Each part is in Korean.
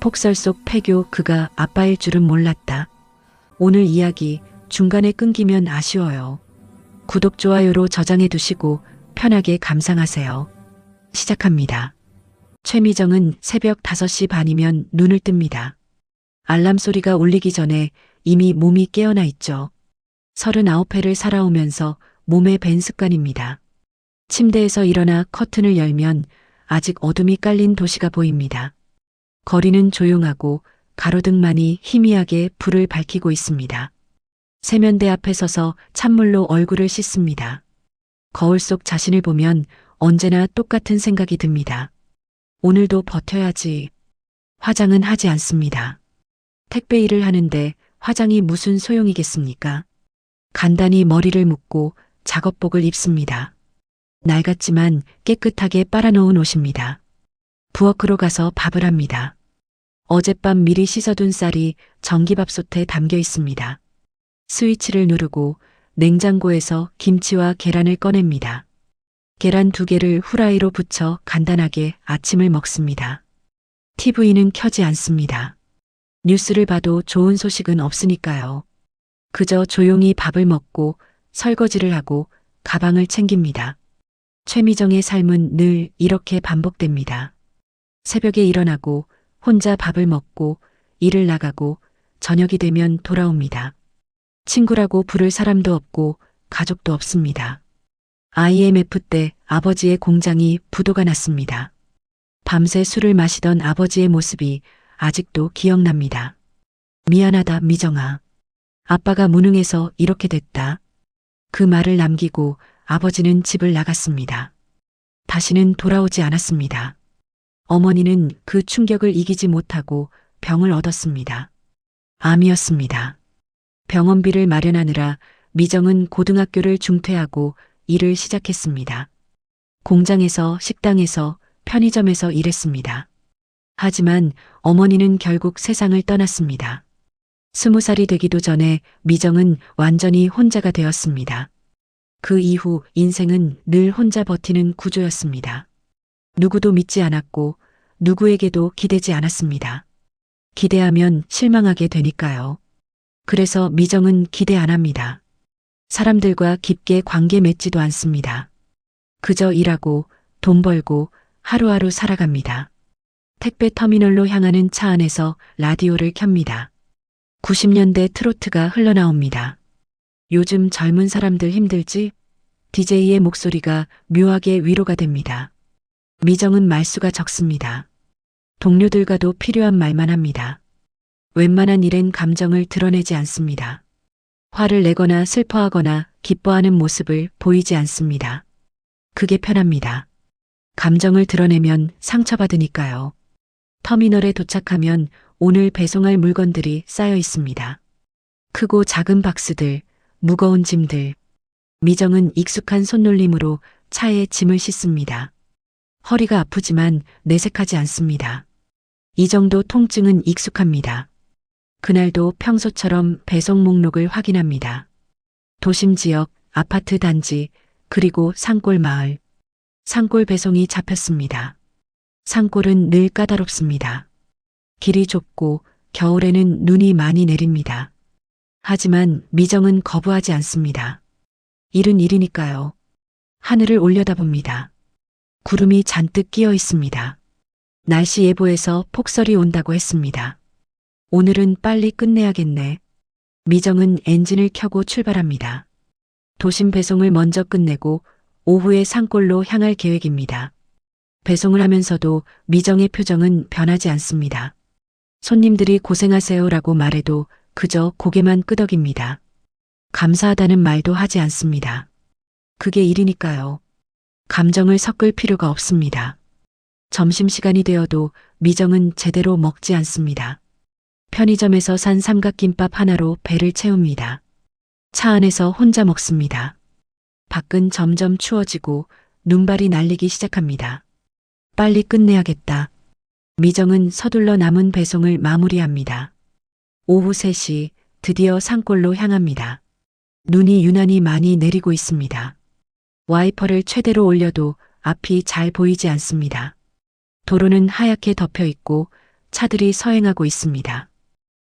폭설 속 폐교 그가 아빠일 줄은 몰랐다. 오늘 이야기 중간에 끊기면 아쉬워요. 구독, 좋아요로 저장해 두시고 편하게 감상하세요. 시작합니다. 최미정은 새벽 5시 반이면 눈을 뜹니다. 알람 소리가 울리기 전에 이미 몸이 깨어나 있죠. 39회를 살아오면서 몸에 밴 습관입니다. 침대에서 일어나 커튼을 열면 아직 어둠이 깔린 도시가 보입니다. 거리는 조용하고 가로등만이 희미하게 불을 밝히고 있습니다. 세면대 앞에 서서 찬물로 얼굴을 씻습니다. 거울 속 자신을 보면 언제나 똑같은 생각이 듭니다. 오늘도 버텨야지. 화장은 하지 않습니다. 택배 일을 하는데 화장이 무슨 소용이겠습니까? 간단히 머리를 묶고 작업복을 입습니다. 낡았지만 깨끗하게 빨아놓은 옷입니다. 부엌으로 가서 밥을 합니다. 어젯밤 미리 씻어둔 쌀이 전기밥솥에 담겨 있습니다. 스위치를 누르고 냉장고에서 김치와 계란을 꺼냅니다. 계란 2개를 후라이로 부쳐 간단하게 아침을 먹습니다. TV는 켜지 않습니다. 뉴스를 봐도 좋은 소식은 없으니까요. 그저 조용히 밥을 먹고 설거지를 하고 가방을 챙깁니다. 최미정의 삶은 늘 이렇게 반복됩니다. 새벽에 일어나고 혼자 밥을 먹고 일을 나가고 저녁이 되면 돌아옵니다. 친구라고 부를 사람도 없고 가족도 없습니다. IMF 때 아버지의 공장이 부도가 났습니다. 밤새 술을 마시던 아버지의 모습이 아직도 기억납니다. 미안하다, 미정아. 아빠가 무능해서 이렇게 됐다. 그 말을 남기고 아버지는 집을 나갔습니다. 다시는 돌아오지 않았습니다. 어머니는 그 충격을 이기지 못하고 병을 얻었습니다. 암이었습니다. 병원비를 마련하느라 미정은 고등학교를 중퇴하고 일을 시작했습니다. 공장에서, 식당에서, 편의점에서 일했습니다. 하지만 어머니는 결국 세상을 떠났습니다. 20살이 되기도 전에 미정은 완전히 혼자가 되었습니다. 그 이후 인생은 늘 혼자 버티는 구조였습니다. 누구도 믿지 않았고 누구에게도 기대지 않았습니다. 기대하면 실망하게 되니까요. 그래서 미정은 기대 안 합니다. 사람들과 깊게 관계 맺지도 않습니다. 그저 일하고 돈 벌고 하루하루 살아갑니다. 택배 터미널로 향하는 차 안에서 라디오를 켭니다. 90년대 트로트가 흘러나옵니다. 요즘 젊은 사람들 힘들지? DJ의 목소리가 묘하게 위로가 됩니다. 미정은 말수가 적습니다. 동료들과도 필요한 말만 합니다. 웬만한 일엔 감정을 드러내지 않습니다. 화를 내거나 슬퍼하거나 기뻐하는 모습을 보이지 않습니다. 그게 편합니다. 감정을 드러내면 상처받으니까요. 터미널에 도착하면 오늘 배송할 물건들이 쌓여 있습니다. 크고 작은 박스들, 무거운 짐들. 미정은 익숙한 손놀림으로 차에 짐을 싣습니다. 허리가 아프지만 내색하지 않습니다. 이 정도 통증은 익숙합니다. 그날도 평소처럼 배송 목록을 확인합니다. 도심 지역, 아파트 단지, 그리고 산골 마을. 산골 배송이 잡혔습니다. 산골은 늘 까다롭습니다. 길이 좁고 겨울에는 눈이 많이 내립니다. 하지만 미정은 거부하지 않습니다. 일은 일이니까요. 하늘을 올려다봅니다. 구름이 잔뜩 끼어 있습니다. 날씨 예보에서 폭설이 온다고 했습니다. 오늘은 빨리 끝내야겠네. 미정은 엔진을 켜고 출발합니다. 도심 배송을 먼저 끝내고 오후에 산골로 향할 계획입니다. 배송을 하면서도 미정의 표정은 변하지 않습니다. 손님들이 고생하세요라고 말해도 그저 고개만 끄덕입니다. 감사하다는 말도 하지 않습니다. 그게 일이니까요. 감정을 섞을 필요가 없습니다. 점심시간이 되어도 미정은 제대로 먹지 않습니다. 편의점에서 산 삼각김밥 하나로 배를 채웁니다. 차 안에서 혼자 먹습니다. 밖은 점점 추워지고 눈발이 날리기 시작합니다. 빨리 끝내야겠다. 미정은 서둘러 남은 배송을 마무리합니다. 오후 3시 드디어 산골로 향합니다. 눈이 유난히 많이 내리고 있습니다. 와이퍼를 최대로 올려도 앞이 잘 보이지 않습니다. 도로는 하얗게 덮여 있고 차들이 서행하고 있습니다.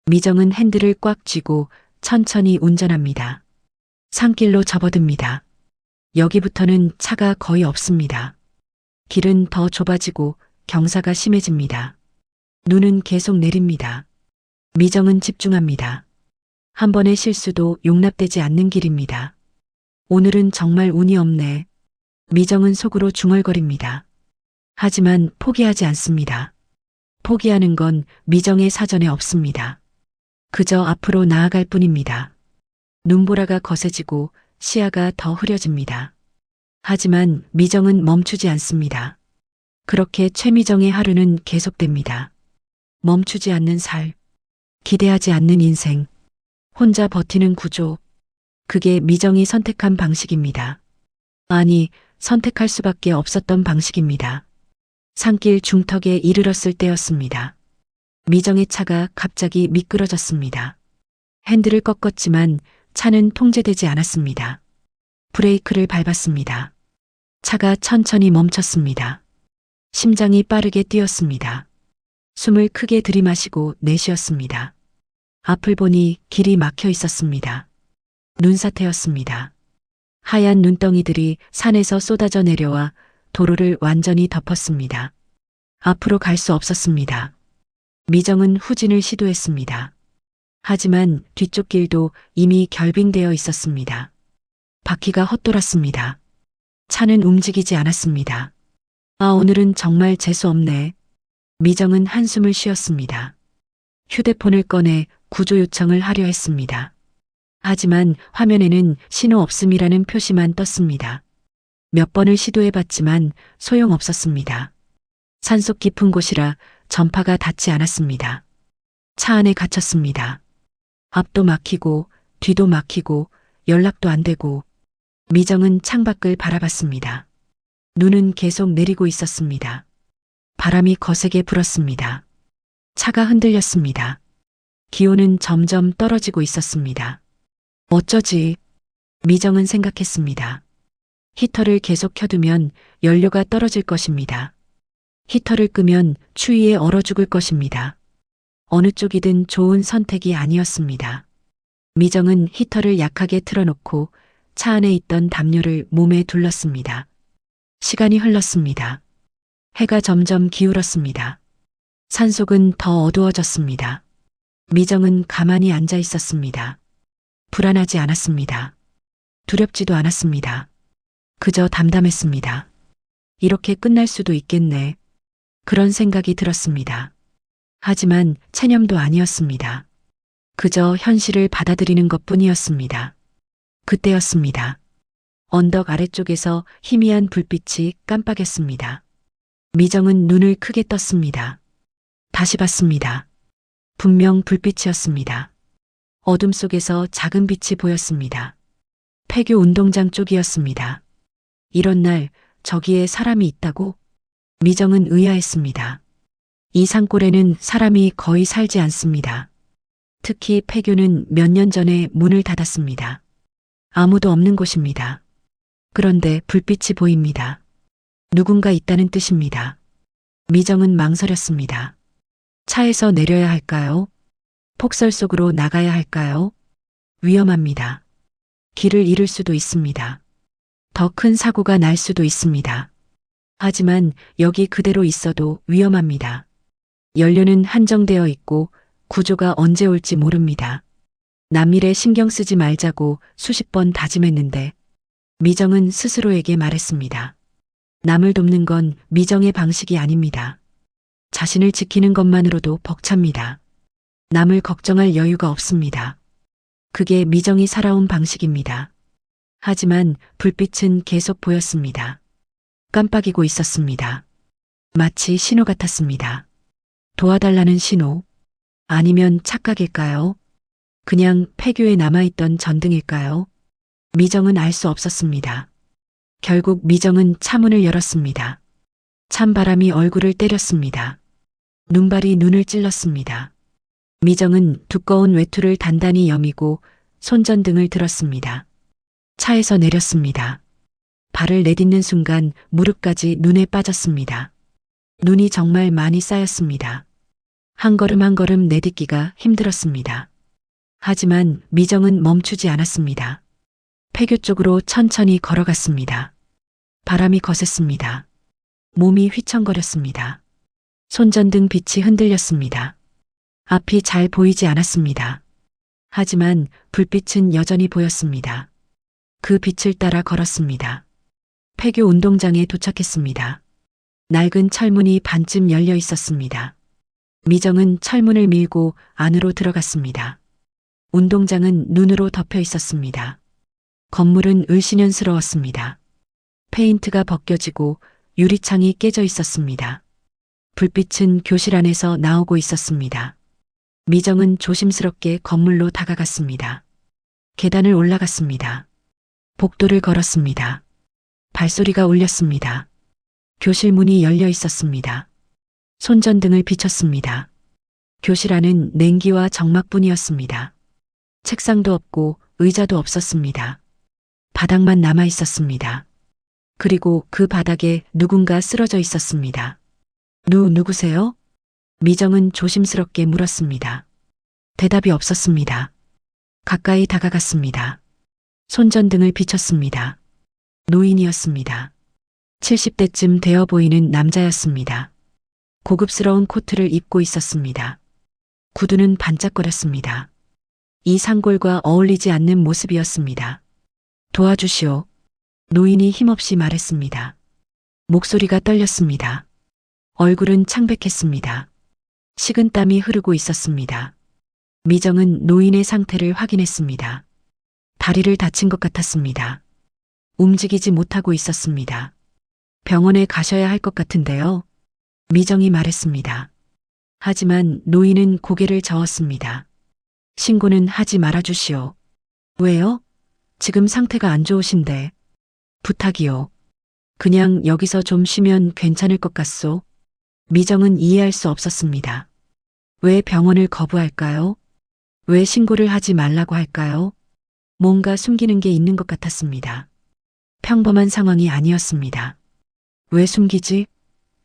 미정은 핸들을 꽉 쥐고 천천히 운전합니다. 산길로 접어듭니다. 여기부터는 차가 거의 없습니다. 길은 더 좁아지고 경사가 심해집니다. 눈은 계속 내립니다. 미정은 집중합니다. 한 번의 실수도 용납되지 않는 길입니다. 오늘은 정말 운이 없네. 미정은 속으로 중얼거립니다. 하지만 포기하지 않습니다. 포기하는 건 미정의 사전에 없습니다. 그저 앞으로 나아갈 뿐입니다. 눈보라가 거세지고 시야가 더 흐려집니다. 하지만 미정은 멈추지 않습니다. 그렇게 최미정의 하루는 계속됩니다. 멈추지 않는 살, 기대하지 않는 인생, 혼자 버티는 구조. 그게 미정이 선택한 방식입니다. 아니, 선택할 수밖에 없었던 방식입니다. 산길 중턱에 이르렀을 때였습니다. 미정의 차가 갑자기 미끄러졌습니다. 핸들을 꺾었지만 차는 통제되지 않았습니다. 브레이크를 밟았습니다. 차가 천천히 멈췄습니다. 심장이 빠르게 뛰었습니다. 숨을 크게 들이마시고 내쉬었습니다. 앞을 보니 길이 막혀 있었습니다. 눈사태였습니다. 하얀 눈덩이들이 산에서 쏟아져 내려와 도로를 완전히 덮었습니다. 앞으로 갈 수 없었습니다. 미정은 후진을 시도했습니다. 하지만 뒤쪽 길도 이미 결빙되어 있었습니다. 바퀴가 헛돌았습니다. 차는 움직이지 않았습니다. 아, 오늘은 정말 재수 없네. 미정은 한숨을 쉬었습니다. 휴대폰을 꺼내 구조 요청을 하려 했습니다. 하지만 화면에는 신호 없음이라는 표시만 떴습니다. 몇 번을 시도해봤지만 소용없었습니다. 산속 깊은 곳이라 전파가 닿지 않았습니다. 차 안에 갇혔습니다. 앞도 막히고 뒤도 막히고 연락도 안 되고. 미정은 창밖을 바라봤습니다. 눈은 계속 내리고 있었습니다. 바람이 거세게 불었습니다. 차가 흔들렸습니다. 기온은 점점 떨어지고 있었습니다. 어쩌지? 미정은 생각했습니다. 히터를 계속 켜두면 연료가 떨어질 것입니다. 히터를 끄면 추위에 얼어 죽을 것입니다. 어느 쪽이든 좋은 선택이 아니었습니다. 미정은 히터를 약하게 틀어놓고 차 안에 있던 담요를 몸에 둘렀습니다. 시간이 흘렀습니다. 해가 점점 기울었습니다. 산속은 더 어두워졌습니다. 미정은 가만히 앉아 있었습니다. 불안하지 않았습니다. 두렵지도 않았습니다. 그저 담담했습니다. 이렇게 끝날 수도 있겠네. 그런 생각이 들었습니다. 하지만 체념도 아니었습니다. 그저 현실을 받아들이는 것뿐이었습니다. 그때였습니다. 언덕 아래쪽에서 희미한 불빛이 깜빡였습니다. 미정은 눈을 크게 떴습니다. 다시 봤습니다. 분명 불빛이었습니다. 어둠 속에서 작은 빛이 보였습니다. 폐교 운동장 쪽이었습니다. 이런 날 저기에 사람이 있다고? 미정은 의아했습니다. 이 산골에는 사람이 거의 살지 않습니다. 특히 폐교는 몇 년 전에 문을 닫았습니다. 아무도 없는 곳입니다. 그런데 불빛이 보입니다. 누군가 있다는 뜻입니다. 미정은 망설였습니다. 차에서 내려야 할까요? 폭설 속으로 나가야 할까요? 위험합니다. 길을 잃을 수도 있습니다. 더 큰 사고가 날 수도 있습니다. 하지만 여기 그대로 있어도 위험합니다. 연료는 한정되어 있고 구조가 언제 올지 모릅니다. 남일에 신경 쓰지 말자고 수십 번 다짐했는데 미정은 스스로에게 말했습니다. 남을 돕는 건 미정의 방식이 아닙니다. 자신을 지키는 것만으로도 벅찹니다. 남을 걱정할 여유가 없습니다. 그게 미정이 살아온 방식입니다. 하지만 불빛은 계속 보였습니다. 깜빡이고 있었습니다. 마치 신호 같았습니다. 도와달라는 신호? 아니면 착각일까요? 그냥 폐교에 남아있던 전등일까요? 미정은 알 수 없었습니다. 결국 미정은 차문을 열었습니다. 찬바람이 얼굴을 때렸습니다. 눈발이 눈을 찔렀습니다. 미정은 두꺼운 외투를 단단히 여미고 손전등을 들었습니다. 차에서 내렸습니다. 발을 내딛는 순간 무릎까지 눈에 빠졌습니다. 눈이 정말 많이 쌓였습니다. 한 걸음 한 걸음 내딛기가 힘들었습니다. 하지만 미정은 멈추지 않았습니다. 폐교 쪽으로 천천히 걸어갔습니다. 바람이 거셌습니다. 몸이 휘청거렸습니다. 손전등 빛이 흔들렸습니다. 앞이 잘 보이지 않았습니다. 하지만 불빛은 여전히 보였습니다. 그 빛을 따라 걸었습니다. 폐교 운동장에 도착했습니다. 낡은 철문이 반쯤 열려 있었습니다. 미정은 철문을 밀고 안으로 들어갔습니다. 운동장은 눈으로 덮여 있었습니다. 건물은 을씨년스러웠습니다. 페인트가 벗겨지고 유리창이 깨져 있었습니다. 불빛은 교실 안에서 나오고 있었습니다. 미정은 조심스럽게 건물로 다가갔습니다. 계단을 올라갔습니다. 복도를 걸었습니다. 발소리가 울렸습니다. 교실 문이 열려 있었습니다. 손전등을 비췄습니다. 교실 안은 냉기와 적막뿐이었습니다. 책상도 없고 의자도 없었습니다. 바닥만 남아 있었습니다. 그리고 그 바닥에 누군가 쓰러져 있었습니다. 누구세요? 미정은 조심스럽게 물었습니다. 대답이 없었습니다. 가까이 다가갔습니다. 손전등을 비췄습니다. 노인이었습니다. 70대쯤 되어 보이는 남자였습니다. 고급스러운 코트를 입고 있었습니다. 구두는 반짝거렸습니다. 이 상골과 어울리지 않는 모습이었습니다. 도와주시오. 노인이 힘없이 말했습니다. 목소리가 떨렸습니다. 얼굴은 창백했습니다. 식은땀이 흐르고 있었습니다. 미정은 노인의 상태를 확인했습니다. 다리를 다친 것 같았습니다. 움직이지 못하고 있었습니다. 병원에 가셔야 할 것 같은데요. 미정이 말했습니다. 하지만 노인은 고개를 저었습니다. 신고는 하지 말아주시오. 왜요? 지금 상태가 안 좋으신데. 부탁이요. 그냥 여기서 좀 쉬면 괜찮을 것 같소. 미정은 이해할 수 없었습니다. 왜 병원을 거부할까요? 왜 신고를 하지 말라고 할까요? 뭔가 숨기는 게 있는 것 같았습니다. 평범한 상황이 아니었습니다. 왜 숨기지?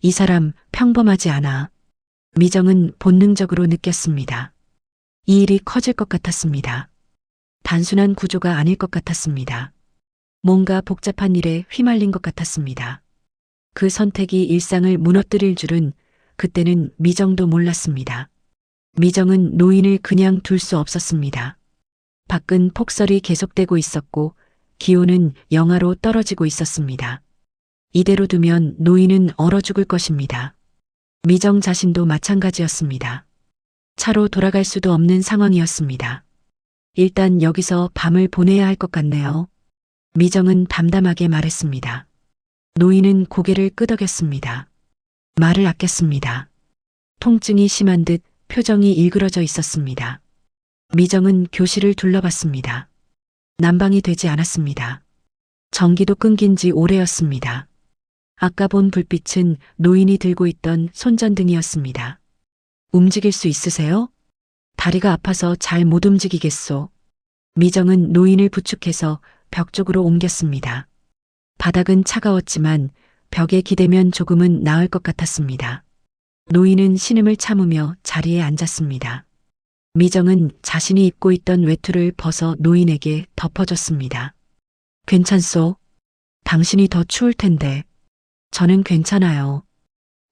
이 사람 평범하지 않아. 미정은 본능적으로 느꼈습니다. 이 일이 커질 것 같았습니다. 단순한 구조가 아닐 것 같았습니다. 뭔가 복잡한 일에 휘말린 것 같았습니다. 그 선택이 일상을 무너뜨릴 줄은 그때는 미정도 몰랐습니다. 미정은 노인을 그냥 둘 수 없었습니다. 밖은 폭설이 계속되고 있었고 기온은 영하로 떨어지고 있었습니다. 이대로 두면 노인은 얼어 죽을 것입니다. 미정 자신도 마찬가지였습니다. 차로 돌아갈 수도 없는 상황이었습니다. 일단 여기서 밤을 보내야 할 것 같네요. 미정은 담담하게 말했습니다. 노인은 고개를 끄덕였습니다. 말을 아꼈습니다. 통증이 심한 듯 표정이 일그러져 있었습니다. 미정은 교실을 둘러봤습니다. 난방이 되지 않았습니다. 전기도 끊긴 지 오래였습니다. 아까 본 불빛은 노인이 들고 있던 손전등이었습니다. 움직일 수 있으세요? 다리가 아파서 잘 못 움직이겠소. 미정은 노인을 부축해서 벽 쪽으로 옮겼습니다. 바닥은 차가웠지만 벽에 기대면 조금은 나을 것 같았습니다. 노인은 신음을 참으며 자리에 앉았습니다. 미정은 자신이 입고 있던 외투를 벗어 노인에게 덮어줬습니다. 괜찮소? 당신이 더 추울 텐데. 저는 괜찮아요.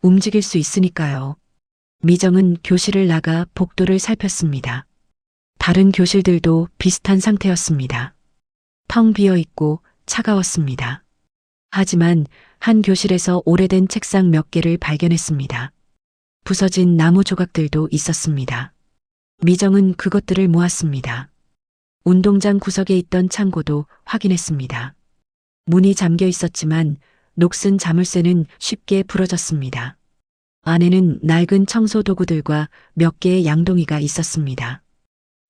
움직일 수 있으니까요. 미정은 교실을 나가 복도를 살폈습니다. 다른 교실들도 비슷한 상태였습니다. 텅 비어 있고 차가웠습니다. 하지만 한 교실에서 오래된 책상 몇 개를 발견했습니다. 부서진 나무 조각들도 있었습니다. 미정은 그것들을 모았습니다. 운동장 구석에 있던 창고도 확인했습니다. 문이 잠겨 있었지만 녹슨 자물쇠는 쉽게 부러졌습니다. 안에는 낡은 청소 도구들과 몇 개의 양동이가 있었습니다.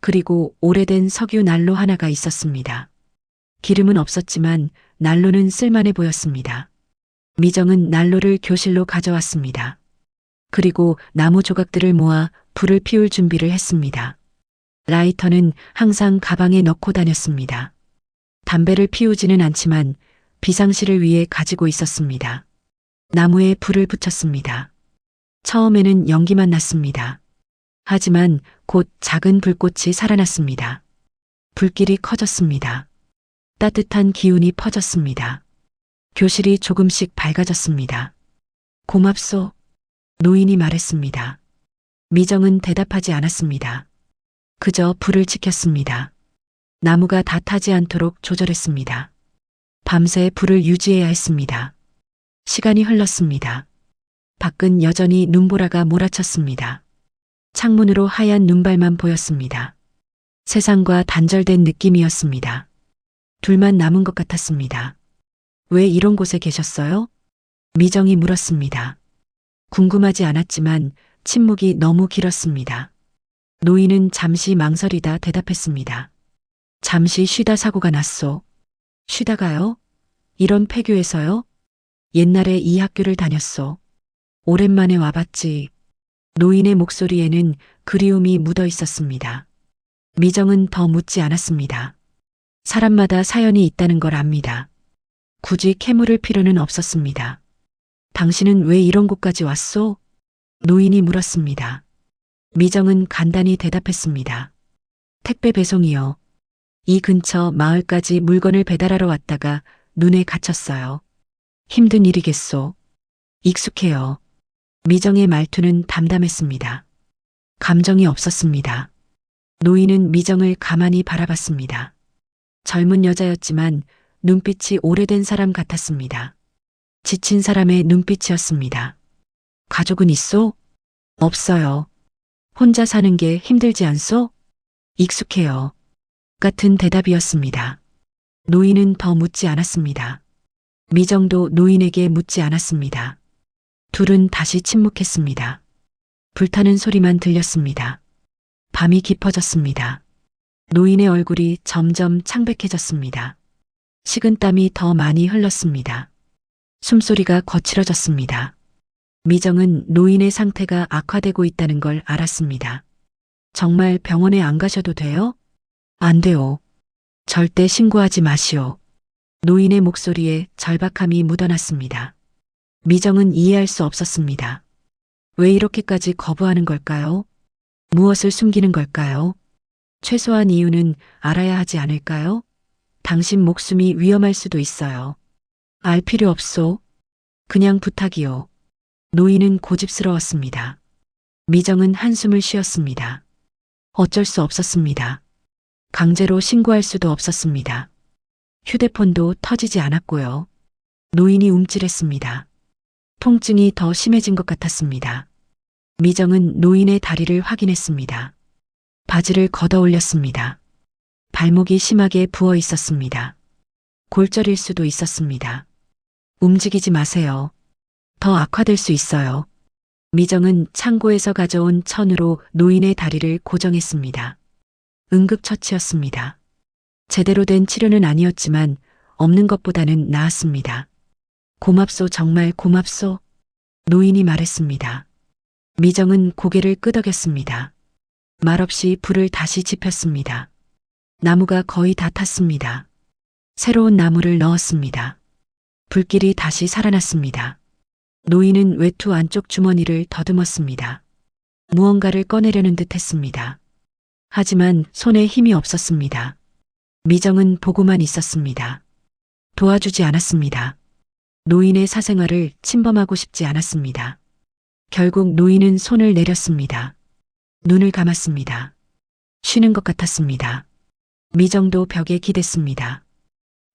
그리고 오래된 석유 난로 하나가 있었습니다. 기름은 없었지만 난로는 쓸만해 보였습니다. 미정은 난로를 교실로 가져왔습니다. 그리고 나무 조각들을 모아 불을 피울 준비를 했습니다. 라이터는 항상 가방에 넣고 다녔습니다. 담배를 피우지는 않지만 비상시를 위해 가지고 있었습니다. 나무에 불을 붙였습니다. 처음에는 연기만 났습니다. 하지만 곧 작은 불꽃이 살아났습니다. 불길이 커졌습니다. 따뜻한 기운이 퍼졌습니다. 교실이 조금씩 밝아졌습니다. 고맙소. 노인이 말했습니다. 미정은 대답하지 않았습니다. 그저 불을 지켰습니다. 나무가 다 타지 않도록 조절했습니다. 밤새 불을 유지해야 했습니다. 시간이 흘렀습니다. 밖은 여전히 눈보라가 몰아쳤습니다. 창문으로 하얀 눈발만 보였습니다. 세상과 단절된 느낌이었습니다. 둘만 남은 것 같았습니다. 왜 이런 곳에 계셨어요? 미정이 물었습니다. 궁금하지 않았지만 침묵이 너무 길었습니다. 노인은 잠시 망설이다 대답했습니다. 잠시 쉬다 사고가 났소. 쉬다가요? 이런 폐교에서요? 옛날에 이 학교를 다녔소. 오랜만에 와봤지. 노인의 목소리에는 그리움이 묻어 있었습니다. 미정은 더 묻지 않았습니다. 사람마다 사연이 있다는 걸 압니다. 굳이 캐물을 필요는 없었습니다. 당신은 왜 이런 곳까지 왔소? 노인이 물었습니다. 미정은 간단히 대답했습니다. 택배 배송이요. 이 근처 마을까지 물건을 배달하러 왔다가 눈에 갇혔어요. 힘든 일이겠소. 익숙해요. 미정의 말투는 담담했습니다. 감정이 없었습니다. 노인은 미정을 가만히 바라봤습니다. 젊은 여자였지만 눈빛이 오래된 사람 같았습니다. 지친 사람의 눈빛이었습니다. 가족은 있소? 없어요. 혼자 사는 게 힘들지 않소? 익숙해요. 같은 대답이었습니다. 노인은 더 묻지 않았습니다. 미정도 노인에게 묻지 않았습니다. 둘은 다시 침묵했습니다. 불타는 소리만 들렸습니다. 밤이 깊어졌습니다. 노인의 얼굴이 점점 창백해졌습니다. 식은땀이 더 많이 흘렀습니다. 숨소리가 거칠어졌습니다. 미정은 노인의 상태가 악화되고 있다는 걸 알았습니다. 정말 병원에 안 가셔도 돼요? 안 돼요. 절대 신고하지 마시오. 노인의 목소리에 절박함이 묻어났습니다. 미정은 이해할 수 없었습니다. 왜 이렇게까지 거부하는 걸까요? 무엇을 숨기는 걸까요? 최소한 이유는 알아야 하지 않을까요? 당신 목숨이 위험할 수도 있어요. 알 필요 없소. 그냥 부탁이요. 노인은 고집스러웠습니다. 미정은 한숨을 쉬었습니다. 어쩔 수 없었습니다. 강제로 신고할 수도 없었습니다. 휴대폰도 터지지 않았고요. 노인이 움찔했습니다. 통증이 더 심해진 것 같았습니다. 미정은 노인의 다리를 확인했습니다. 바지를 걷어 올렸습니다. 발목이 심하게 부어 있었습니다. 골절일 수도 있었습니다. 움직이지 마세요. 더 악화될 수 있어요. 미정은 창고에서 가져온 천으로 노인의 다리를 고정했습니다. 응급처치였습니다. 제대로 된 치료는 아니었지만 없는 것보다는 나았습니다. 고맙소, 정말 고맙소. 노인이 말했습니다. 미정은 고개를 끄덕였습니다. 말없이 불을 다시 지폈습니다. 나무가 거의 다 탔습니다. 새로운 나무를 넣었습니다. 불길이 다시 살아났습니다. 노인은 외투 안쪽 주머니를 더듬었습니다. 무언가를 꺼내려는 듯 했습니다. 하지만 손에 힘이 없었습니다. 미정은 보고만 있었습니다. 도와주지 않았습니다. 노인의 사생활을 침범하고 싶지 않았습니다. 결국 노인은 손을 내렸습니다. 눈을 감았습니다. 쉬는 것 같았습니다. 미정도 벽에 기댔습니다.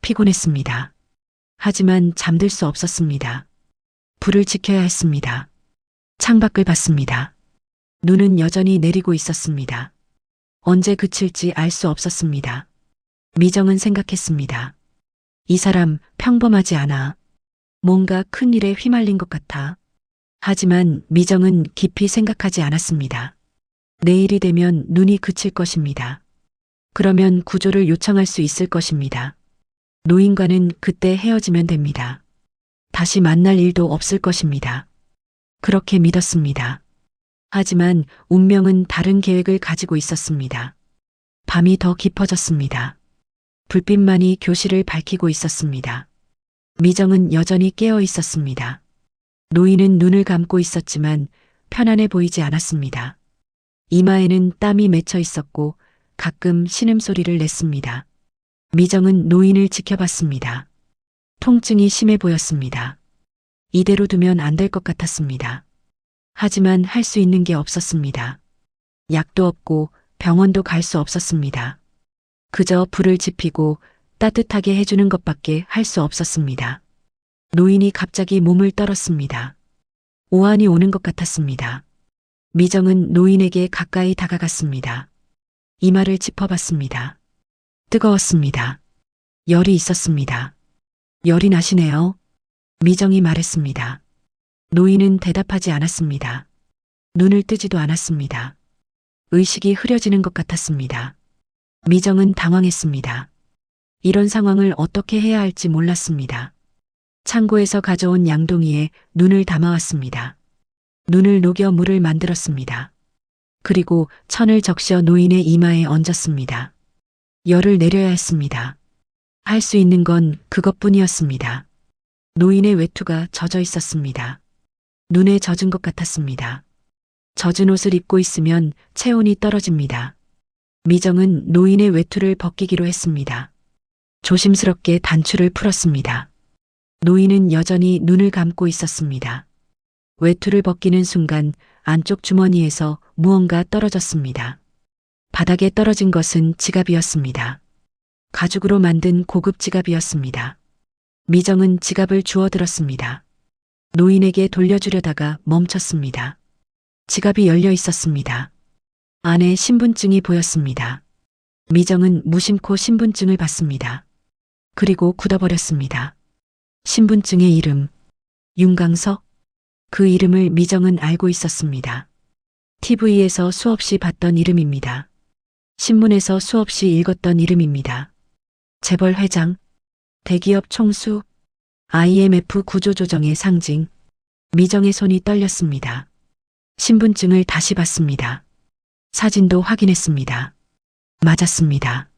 피곤했습니다. 하지만 잠들 수 없었습니다. 불을 지켜야 했습니다. 창밖을 봤습니다. 눈은 여전히 내리고 있었습니다. 언제 그칠지 알 수 없었습니다. 미정은 생각했습니다. 이 사람 평범하지 않아. 뭔가 큰 일에 휘말린 것 같아. 하지만 미정은 깊이 생각하지 않았습니다. 내일이 되면 눈이 그칠 것입니다. 그러면 구조를 요청할 수 있을 것입니다. 노인과는 그때 헤어지면 됩니다. 다시 만날 일도 없을 것입니다. 그렇게 믿었습니다. 하지만 운명은 다른 계획을 가지고 있었습니다. 밤이 더 깊어졌습니다. 불빛만이 교실을 밝히고 있었습니다. 미정은 여전히 깨어 있었습니다. 노인은 눈을 감고 있었지만 편안해 보이지 않았습니다. 이마에는 땀이 맺혀 있었고 가끔 신음소리를 냈습니다. 미정은 노인을 지켜봤습니다. 통증이 심해 보였습니다. 이대로 두면 안 될 것 같았습니다. 하지만 할 수 있는 게 없었습니다. 약도 없고 병원도 갈 수 없었습니다. 그저 불을 지피고 따뜻하게 해주는 것밖에 할 수 없었습니다. 노인이 갑자기 몸을 떨었습니다. 오한이 오는 것 같았습니다. 미정은 노인에게 가까이 다가갔습니다. 이마를 짚어봤습니다. 뜨거웠습니다. 열이 있었습니다. 열이 나시네요. 미정이 말했습니다. 노인은 대답하지 않았습니다. 눈을 뜨지도 않았습니다. 의식이 흐려지는 것 같았습니다. 미정은 당황했습니다. 이런 상황을 어떻게 해야 할지 몰랐습니다. 창고에서 가져온 양동이에 눈을 담아왔습니다. 눈을 녹여 물을 만들었습니다. 그리고 천을 적셔 노인의 이마에 얹었습니다. 열을 내려야 했습니다. 할 수 있는 건 그것뿐이었습니다. 노인의 외투가 젖어 있었습니다. 눈에 젖은 것 같았습니다. 젖은 옷을 입고 있으면 체온이 떨어집니다. 미정은 노인의 외투를 벗기기로 했습니다. 조심스럽게 단추를 풀었습니다. 노인은 여전히 눈을 감고 있었습니다. 외투를 벗기는 순간 안쪽 주머니에서 무언가 떨어졌습니다. 바닥에 떨어진 것은 지갑이었습니다. 가죽으로 만든 고급 지갑이었습니다. 미정은 지갑을 주워들었습니다. 노인에게 돌려주려다가 멈췄습니다. 지갑이 열려 있었습니다. 안에 신분증이 보였습니다. 미정은 무심코 신분증을 봤습니다. 그리고 굳어버렸습니다. 신분증의 이름, 윤강석? 그 이름을 미정은 알고 있었습니다. TV에서 수없이 봤던 이름입니다. 신문에서 수없이 읽었던 이름입니다. 재벌 회장, 대기업 총수, IMF 구조조정의 상징. 미정의 손이 떨렸습니다. 신분증을 다시 봤습니다. 사진도 확인했습니다. 맞았습니다.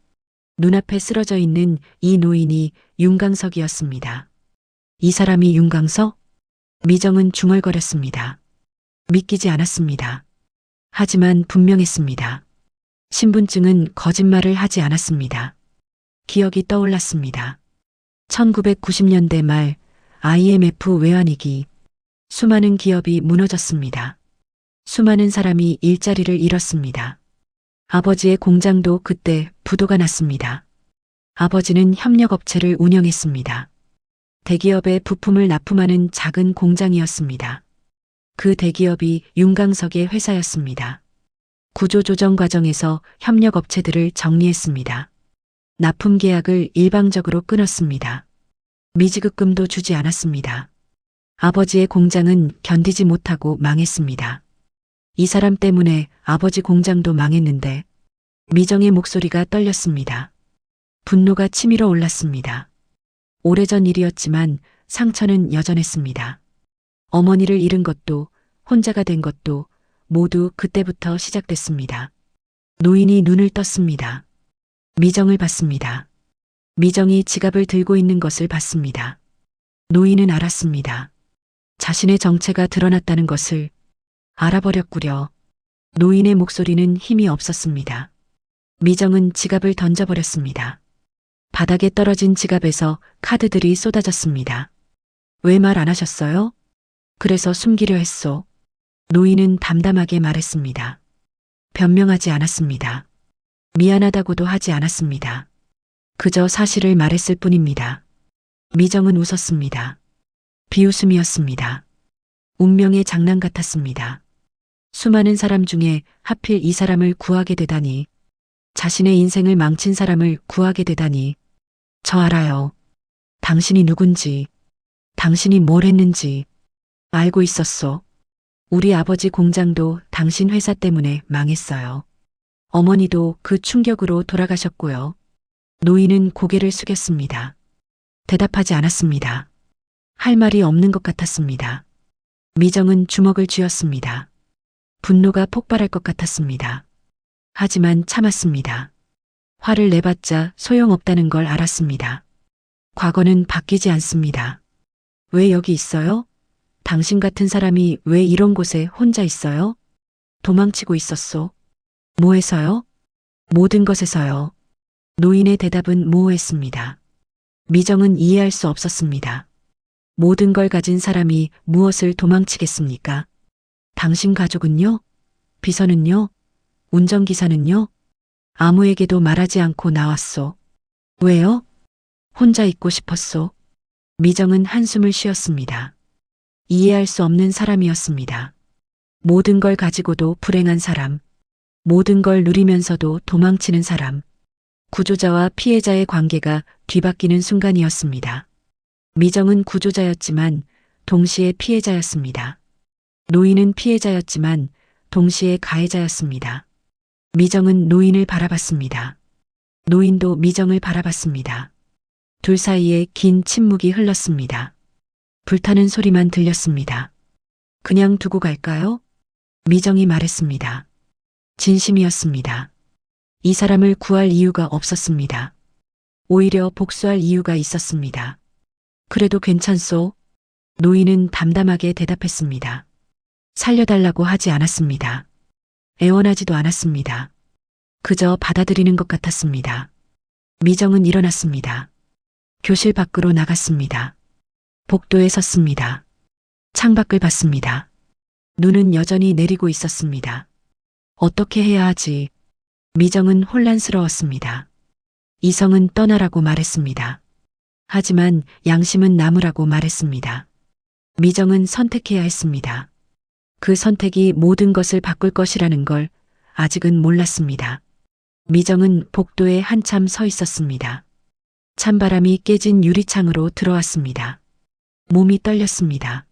눈앞에 쓰러져 있는 이 노인이 윤강석이었습니다. 이 사람이 윤강석? 미정은 중얼거렸습니다. 믿기지 않았습니다. 하지만 분명했습니다. 신분증은 거짓말을 하지 않았습니다. 기억이 떠올랐습니다. 1990년대 말 IMF 외환위기. 수많은 기업이 무너졌습니다. 수많은 사람이 일자리를 잃었습니다. 아버지의 공장도 그때 부도가 났습니다. 아버지는 협력업체를 운영했습니다. 대기업의 부품을 납품하는 작은 공장이었습니다. 그 대기업이 윤강석의 회사였습니다. 구조조정 과정에서 협력업체들을 정리했습니다. 납품 계약을 일방적으로 끊었습니다. 미지급금도 주지 않았습니다. 아버지의 공장은 견디지 못하고 망했습니다. 이 사람 때문에 아버지 공장도 망했는데 미정의 목소리가 떨렸습니다. 분노가 치밀어 올랐습니다. 오래전 일이었지만 상처는 여전했습니다. 어머니를 잃은 것도 혼자가 된 것도 모두 그때부터 시작됐습니다. 노인이 눈을 떴습니다. 미정을 봤습니다. 미정이 지갑을 들고 있는 것을 봤습니다. 노인은 알았습니다. 자신의 정체가 드러났다는 것을 알아버렸구려. 노인의 목소리는 힘이 없었습니다. 미정은 지갑을 던져버렸습니다. 바닥에 떨어진 지갑에서 카드들이 쏟아졌습니다. 왜 말 안 하셨어요? 그래서 숨기려 했소. 노인은 담담하게 말했습니다. 변명하지 않았습니다. 미안하다고도 하지 않았습니다. 그저 사실을 말했을 뿐입니다. 미정은 웃었습니다. 비웃음이었습니다. 운명의 장난 같았습니다. 수많은 사람 중에 하필 이 사람을 구하게 되다니. 자신의 인생을 망친 사람을 구하게 되다니. 저 알아요. 당신이 누군지, 당신이 뭘 했는지 알고 있었소. 우리 아버지 공장도 당신 회사 때문에 망했어요. 어머니도 그 충격으로 돌아가셨고요. 노인은 고개를 숙였습니다. 대답하지 않았습니다. 할 말이 없는 것 같았습니다. 미정은 주먹을 쥐었습니다. 분노가 폭발할 것 같았습니다. 하지만 참았습니다. 화를 내봤자 소용없다는 걸 알았습니다. 과거는 바뀌지 않습니다. 왜 여기 있어요? 당신 같은 사람이 왜 이런 곳에 혼자 있어요? 도망치고 있었소. 뭐에서요? 모든 것에서요. 노인의 대답은 모호했습니다. 미정은 이해할 수 없었습니다. 모든 걸 가진 사람이 무엇을 도망치겠습니까? 당신 가족은요? 비서는요? 운전기사는요? 아무에게도 말하지 않고 나왔소. 왜요? 혼자 있고 싶었소. 미정은 한숨을 쉬었습니다. 이해할 수 없는 사람이었습니다. 모든 걸 가지고도 불행한 사람, 모든 걸 누리면서도 도망치는 사람, 구조자와 피해자의 관계가 뒤바뀌는 순간이었습니다. 미정은 구조자였지만 동시에 피해자였습니다. 노인은 피해자였지만 동시에 가해자였습니다. 미정은 노인을 바라봤습니다. 노인도 미정을 바라봤습니다. 둘 사이에 긴 침묵이 흘렀습니다. 불타는 소리만 들렸습니다. 그냥 두고 갈까요? 미정이 말했습니다. 진심이었습니다. 이 사람을 구할 이유가 없었습니다. 오히려 복수할 이유가 있었습니다. 그래도 괜찮소? 노인은 담담하게 대답했습니다. 살려달라고 하지 않았습니다. 애원하지도 않았습니다. 그저 받아들이는 것 같았습니다. 미정은 일어났습니다. 교실 밖으로 나갔습니다. 복도에 섰습니다. 창밖을 봤습니다. 눈은 여전히 내리고 있었습니다. 어떻게 해야 하지? 미정은 혼란스러웠습니다. 이성은 떠나라고 말했습니다. 하지만 양심은 남으라고 말했습니다. 미정은 선택해야 했습니다. 그 선택이 모든 것을 바꿀 것이라는 걸 아직은 몰랐습니다. 미정은 복도에 한참 서 있었습니다. 찬바람이 깨진 유리창으로 들어왔습니다. 몸이 떨렸습니다.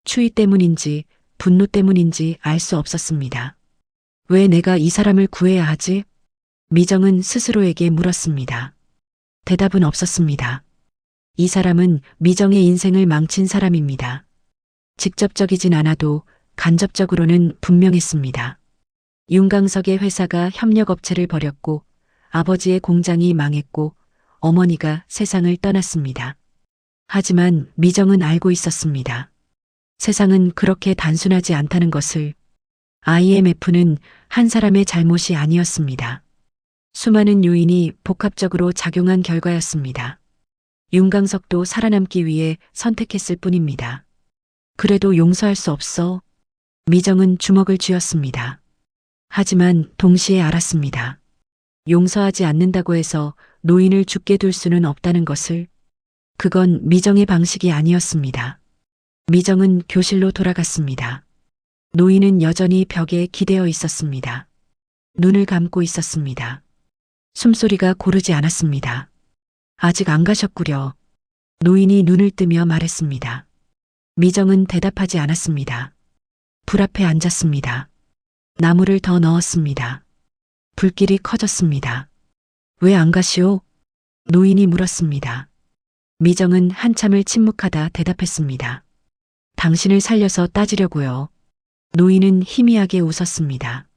추위 때문인지 분노 때문인지 알 수 없었습니다. 왜 내가 이 사람을 구해야 하지? 미정은 스스로에게 물었습니다. 대답은 없었습니다. 이 사람은 미정의 인생을 망친 사람입니다. 직접적이진 않아도 간접적으로는 분명했습니다. 윤강석의 회사가 협력업체를 벌였고 아버지의 공장이 망했고 어머니가 세상을 떠났습니다. 하지만 미정은 알고 있었습니다. 세상은 그렇게 단순하지 않다는 것을. IMF는 한 사람의 잘못이 아니었습니다. 수많은 요인이 복합적으로 작용한 결과였습니다. 윤강석도 살아남기 위해 선택했을 뿐입니다. 그래도 용서할 수 없어. 미정은 주먹을 쥐었습니다. 하지만 동시에 알았습니다. 용서하지 않는다고 해서 노인을 죽게 둘 수는 없다는 것을. 그건 미정의 방식이 아니었습니다. 미정은 교실로 돌아갔습니다. 노인은 여전히 벽에 기대어 있었습니다. 눈을 감고 있었습니다. 숨소리가 고르지 않았습니다. 아직 안 가셨구려. 노인이 눈을 뜨며 말했습니다. 미정은 대답하지 않았습니다. 불 앞에 앉았습니다. 나무를 더 넣었습니다. 불길이 커졌습니다. 왜 안 가시오? 노인이 물었습니다. 미정은 한참을 침묵하다 대답했습니다. 당신을 살려서 따지려고요. 노인은 희미하게 웃었습니다.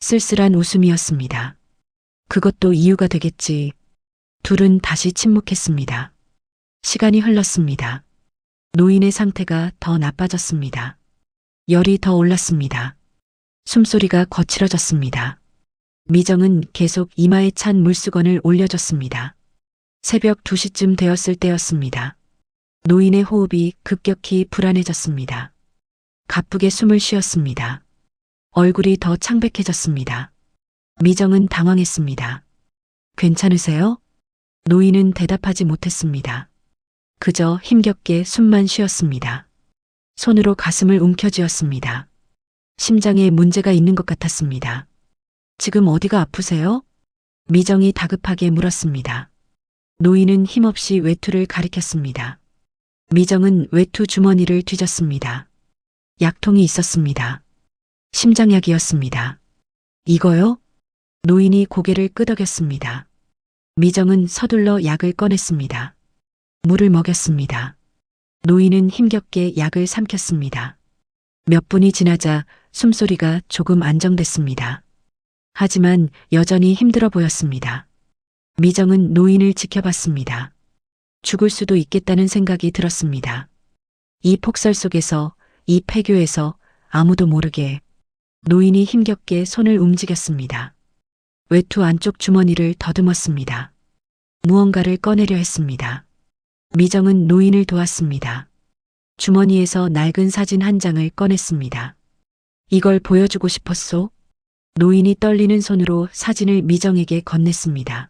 쓸쓸한 웃음이었습니다. 그것도 이유가 되겠지. 둘은 다시 침묵했습니다. 시간이 흘렀습니다. 노인의 상태가 더 나빠졌습니다. 열이 더 올랐습니다. 숨소리가 거칠어졌습니다. 미정은 계속 이마에 찬 물수건을 올려줬습니다. 새벽 2시쯤 되었을 때였습니다. 노인의 호흡이 급격히 불안해졌습니다. 가쁘게 숨을 쉬었습니다. 얼굴이 더 창백해졌습니다. 미정은 당황했습니다. 괜찮으세요? 노인은 대답하지 못했습니다. 그저 힘겹게 숨만 쉬었습니다. 손으로 가슴을 움켜쥐었습니다. 심장에 문제가 있는 것 같았습니다. 지금 어디가 아프세요? 미정이 다급하게 물었습니다. 노인은 힘없이 외투를 가리켰습니다. 미정은 외투 주머니를 뒤졌습니다. 약통이 있었습니다. 심장약이었습니다. 이거요? 노인이 고개를 끄덕였습니다. 미정은 서둘러 약을 꺼냈습니다. 물을 먹였습니다. 노인은 힘겹게 약을 삼켰습니다. 몇 분이 지나자 숨소리가 조금 안정됐습니다. 하지만 여전히 힘들어 보였습니다. 미정은 노인을 지켜봤습니다. 죽을 수도 있겠다는 생각이 들었습니다. 이 폭설 속에서, 이 폐교에서 아무도 모르게 노인이 힘겹게 손을 움직였습니다. 외투 안쪽 주머니를 더듬었습니다. 무언가를 꺼내려 했습니다. 미정은 노인을 도왔습니다. 주머니에서 낡은 사진 한 장을 꺼냈습니다. 이걸 보여주고 싶었소? 노인이 떨리는 손으로 사진을 미정에게 건넸습니다.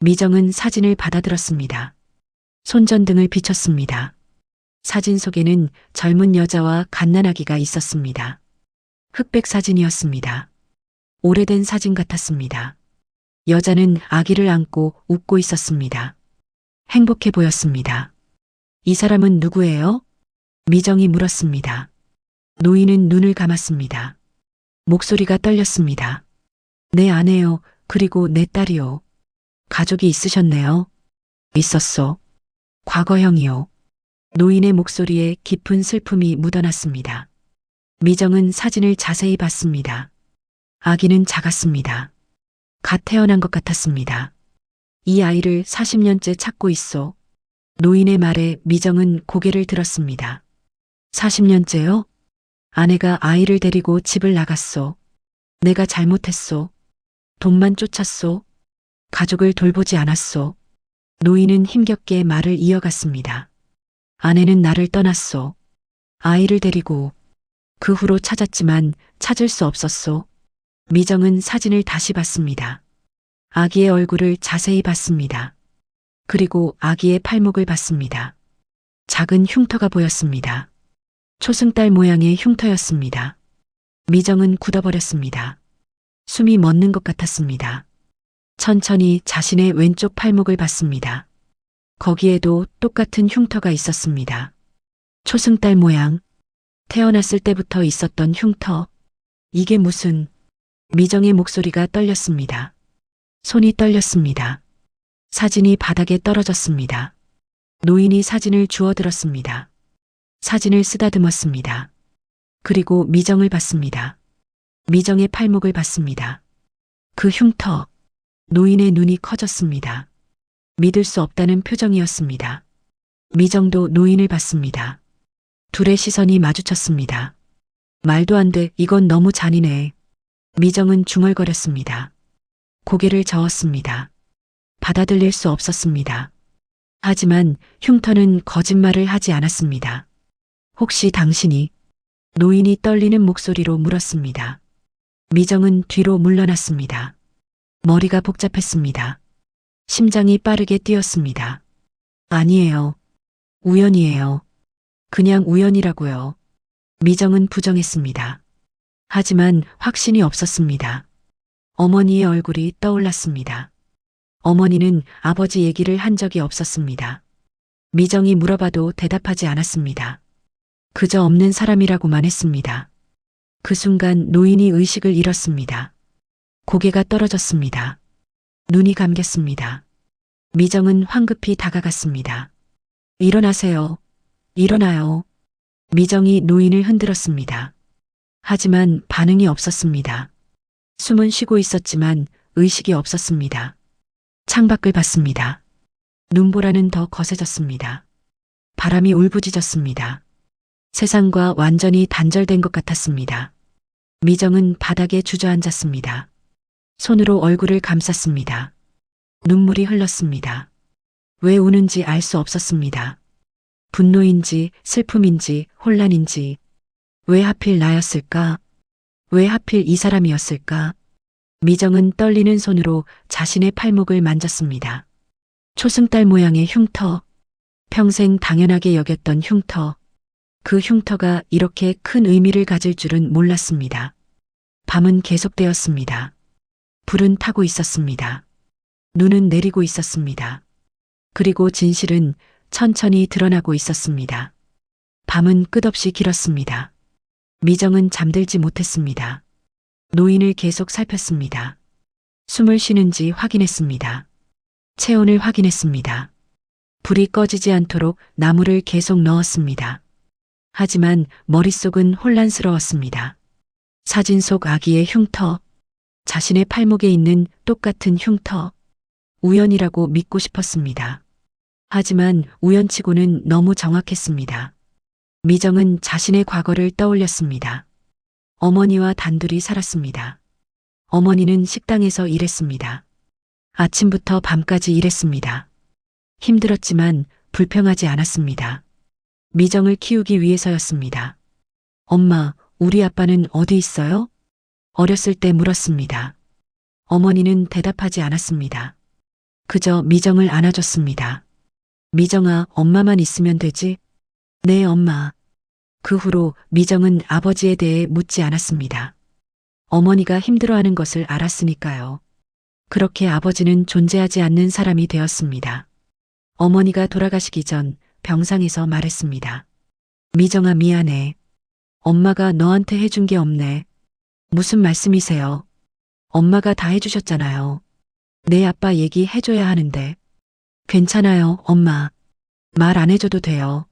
미정은 사진을 받아들었습니다. 손전등을 비췄습니다. 사진 속에는 젊은 여자와 갓난아기가 있었습니다. 흑백 사진이었습니다. 오래된 사진 같았습니다. 여자는 아기를 안고 웃고 있었습니다. 행복해 보였습니다. 이 사람은 누구예요? 미정이 물었습니다. 노인은 눈을 감았습니다. 목소리가 떨렸습니다. 내 아내요. 그리고 내 딸이요. 가족이 있으셨네요. 있었소. 과거형이요. 노인의 목소리에 깊은 슬픔이 묻어났습니다. 미정은 사진을 자세히 봤습니다. 아기는 작았습니다. 갓 태어난 것 같았습니다. 이 아이를 40년째 찾고 있어. 노인의 말에 미정은 고개를 들었습니다. 40년째요? 아내가 아이를 데리고 집을 나갔소. 내가 잘못했소. 돈만 쫓았소. 가족을 돌보지 않았소. 노인은 힘겹게 말을 이어갔습니다. 아내는 나를 떠났소. 아이를 데리고 그 후로 찾았지만 찾을 수 없었소. 미정은 사진을 다시 봤습니다. 아기의 얼굴을 자세히 봤습니다. 그리고 아기의 팔목을 봤습니다. 작은 흉터가 보였습니다. 초승달 모양의 흉터였습니다. 미정은 굳어버렸습니다. 숨이 멎는 것 같았습니다. 천천히 자신의 왼쪽 팔목을 봤습니다. 거기에도 똑같은 흉터가 있었습니다. 초승달 모양, 태어났을 때부터 있었던 흉터. 이게 무슨... 미정의 목소리가 떨렸습니다. 손이 떨렸습니다. 사진이 바닥에 떨어졌습니다. 노인이 사진을 주워들었습니다. 사진을 쓰다듬었습니다. 그리고 미정을 봤습니다. 미정의 팔목을 봤습니다. 그 흉터. 노인의 눈이 커졌습니다. 믿을 수 없다는 표정이었습니다. 미정도 노인을 봤습니다. 둘의 시선이 마주쳤습니다. 말도 안 돼, 이건 너무 잔인해. 미정은 중얼거렸습니다. 고개를 저었습니다. 받아들일 수 없었습니다. 하지만 흉터는 거짓말을 하지 않았습니다. 혹시 당신이... 노인이 떨리는 목소리로 물었습니다. 미정은 뒤로 물러났습니다. 머리가 복잡했습니다. 심장이 빠르게 뛰었습니다. 아니에요. 우연이에요. 그냥 우연이라고요. 미정은 부정했습니다. 하지만 확신이 없었습니다. 어머니의 얼굴이 떠올랐습니다. 어머니는 아버지 얘기를 한 적이 없었습니다. 미정이 물어봐도 대답하지 않았습니다. 그저 없는 사람이라고만 했습니다. 그 순간 노인이 의식을 잃었습니다. 고개가 떨어졌습니다. 눈이 감겼습니다. 미정은 황급히 다가갔습니다. 일어나세요. 일어나요. 미정이 노인을 흔들었습니다. 하지만 반응이 없었습니다. 숨은 쉬고 있었지만 의식이 없었습니다. 창밖을 봤습니다. 눈보라는 더 거세졌습니다. 바람이 울부짖었습니다. 세상과 완전히 단절된 것 같았습니다. 미정은 바닥에 주저앉았습니다. 손으로 얼굴을 감쌌습니다. 눈물이 흘렀습니다. 왜 우는지 알 수 없었습니다. 분노인지 슬픔인지 혼란인지. 왜 하필 나였을까? 왜 하필 이 사람이었을까? 미정은 떨리는 손으로 자신의 팔목을 만졌습니다. 초승달 모양의 흉터. 평생 당연하게 여겼던 흉터. 그 흉터가 이렇게 큰 의미를 가질 줄은 몰랐습니다. 밤은 계속되었습니다. 불은 타고 있었습니다. 눈은 내리고 있었습니다. 그리고 진실은 천천히 드러나고 있었습니다. 밤은 끝없이 길었습니다. 미정은 잠들지 못했습니다. 노인을 계속 살폈습니다. 숨을 쉬는지 확인했습니다. 체온을 확인했습니다. 불이 꺼지지 않도록 나무를 계속 넣었습니다. 하지만 머릿속은 혼란스러웠습니다. 사진 속 아기의 흉터, 자신의 팔목에 있는 똑같은 흉터, 우연이라고 믿고 싶었습니다. 하지만 우연치고는 너무 정확했습니다. 미정은 자신의 과거를 떠올렸습니다. 어머니와 단둘이 살았습니다. 어머니는 식당에서 일했습니다. 아침부터 밤까지 일했습니다. 힘들었지만 불평하지 않았습니다. 미정을 키우기 위해서였습니다. 엄마, 우리 아빠는 어디 있어요? 어렸을 때 물었습니다. 어머니는 대답하지 않았습니다. 그저 미정을 안아줬습니다. 미정아, 엄마만 있으면 되지? 네, 엄마. 그 후로 미정은 아버지에 대해 묻지 않았습니다. 어머니가 힘들어하는 것을 알았으니까요. 그렇게 아버지는 존재하지 않는 사람이 되었습니다. 어머니가 돌아가시기 전 병상에서 말했습니다. 미정아, 미안해. 엄마가 너한테 해준 게 없네. 무슨 말씀이세요? 엄마가 다 해주셨잖아요. 내 아빠 얘기 해줘야 하는데. 괜찮아요, 엄마. 말 안 해줘도 돼요.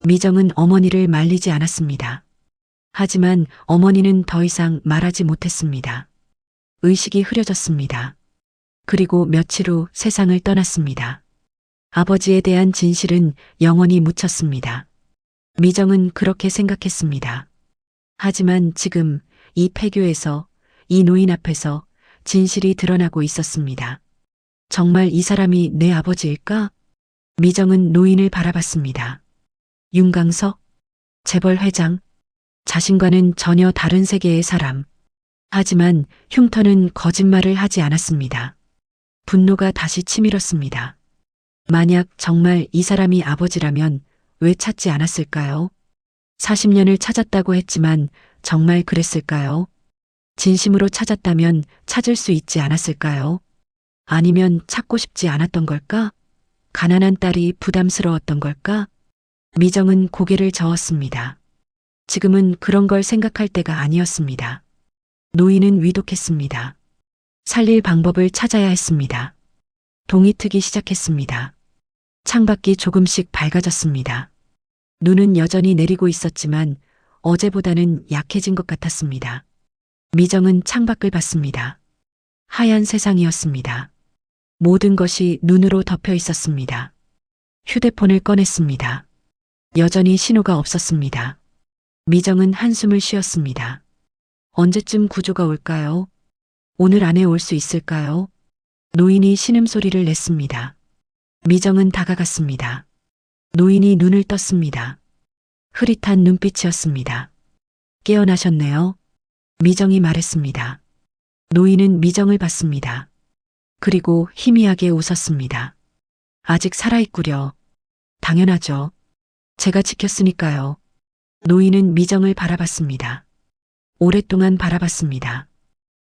미정은 어머니를 말리지 않았습니다. 하지만 어머니는 더 이상 말하지 못했습니다. 의식이 흐려졌습니다. 그리고 며칠 후 세상을 떠났습니다. 아버지에 대한 진실은 영원히 묻혔습니다. 미정은 그렇게 생각했습니다. 하지만 지금 이 폐교에서, 이 노인 앞에서 진실이 드러나고 있었습니다. 정말 이 사람이 내 아버지일까? 미정은 노인을 바라봤습니다. 윤강석, 재벌 회장, 자신과는 전혀 다른 세계의 사람. 하지만 흉터는 거짓말을 하지 않았습니다. 분노가 다시 치밀었습니다. 만약 정말 이 사람이 아버지라면 왜 찾지 않았을까요? 40년을 찾았다고 했지만 정말 그랬을까요? 진심으로 찾았다면 찾을 수 있지 않았을까요? 아니면 찾고 싶지 않았던 걸까? 가난한 딸이 부담스러웠던 걸까? 미정은 고개를 저었습니다. 지금은 그런 걸 생각할 때가 아니었습니다. 노인은 위독했습니다. 살릴 방법을 찾아야 했습니다. 동이 트기 시작했습니다. 창밖이 조금씩 밝아졌습니다. 눈은 여전히 내리고 있었지만 어제보다는 약해진 것 같았습니다. 미정은 창밖을 봤습니다. 하얀 세상이었습니다. 모든 것이 눈으로 덮여 있었습니다. 휴대폰을 꺼냈습니다. 여전히 신호가 없었습니다. 미정은 한숨을 쉬었습니다. 언제쯤 구조가 올까요? 오늘 안에 올 수 있을까요? 노인이 신음소리를 냈습니다. 미정은 다가갔습니다. 노인이 눈을 떴습니다. 흐릿한 눈빛이었습니다. 깨어나셨네요. 미정이 말했습니다. 노인은 미정을 봤습니다. 그리고 희미하게 웃었습니다. 아직 살아있구려. 당연하죠. 제가 지켰으니까요. 노인은 미정을 바라봤습니다. 오랫동안 바라봤습니다.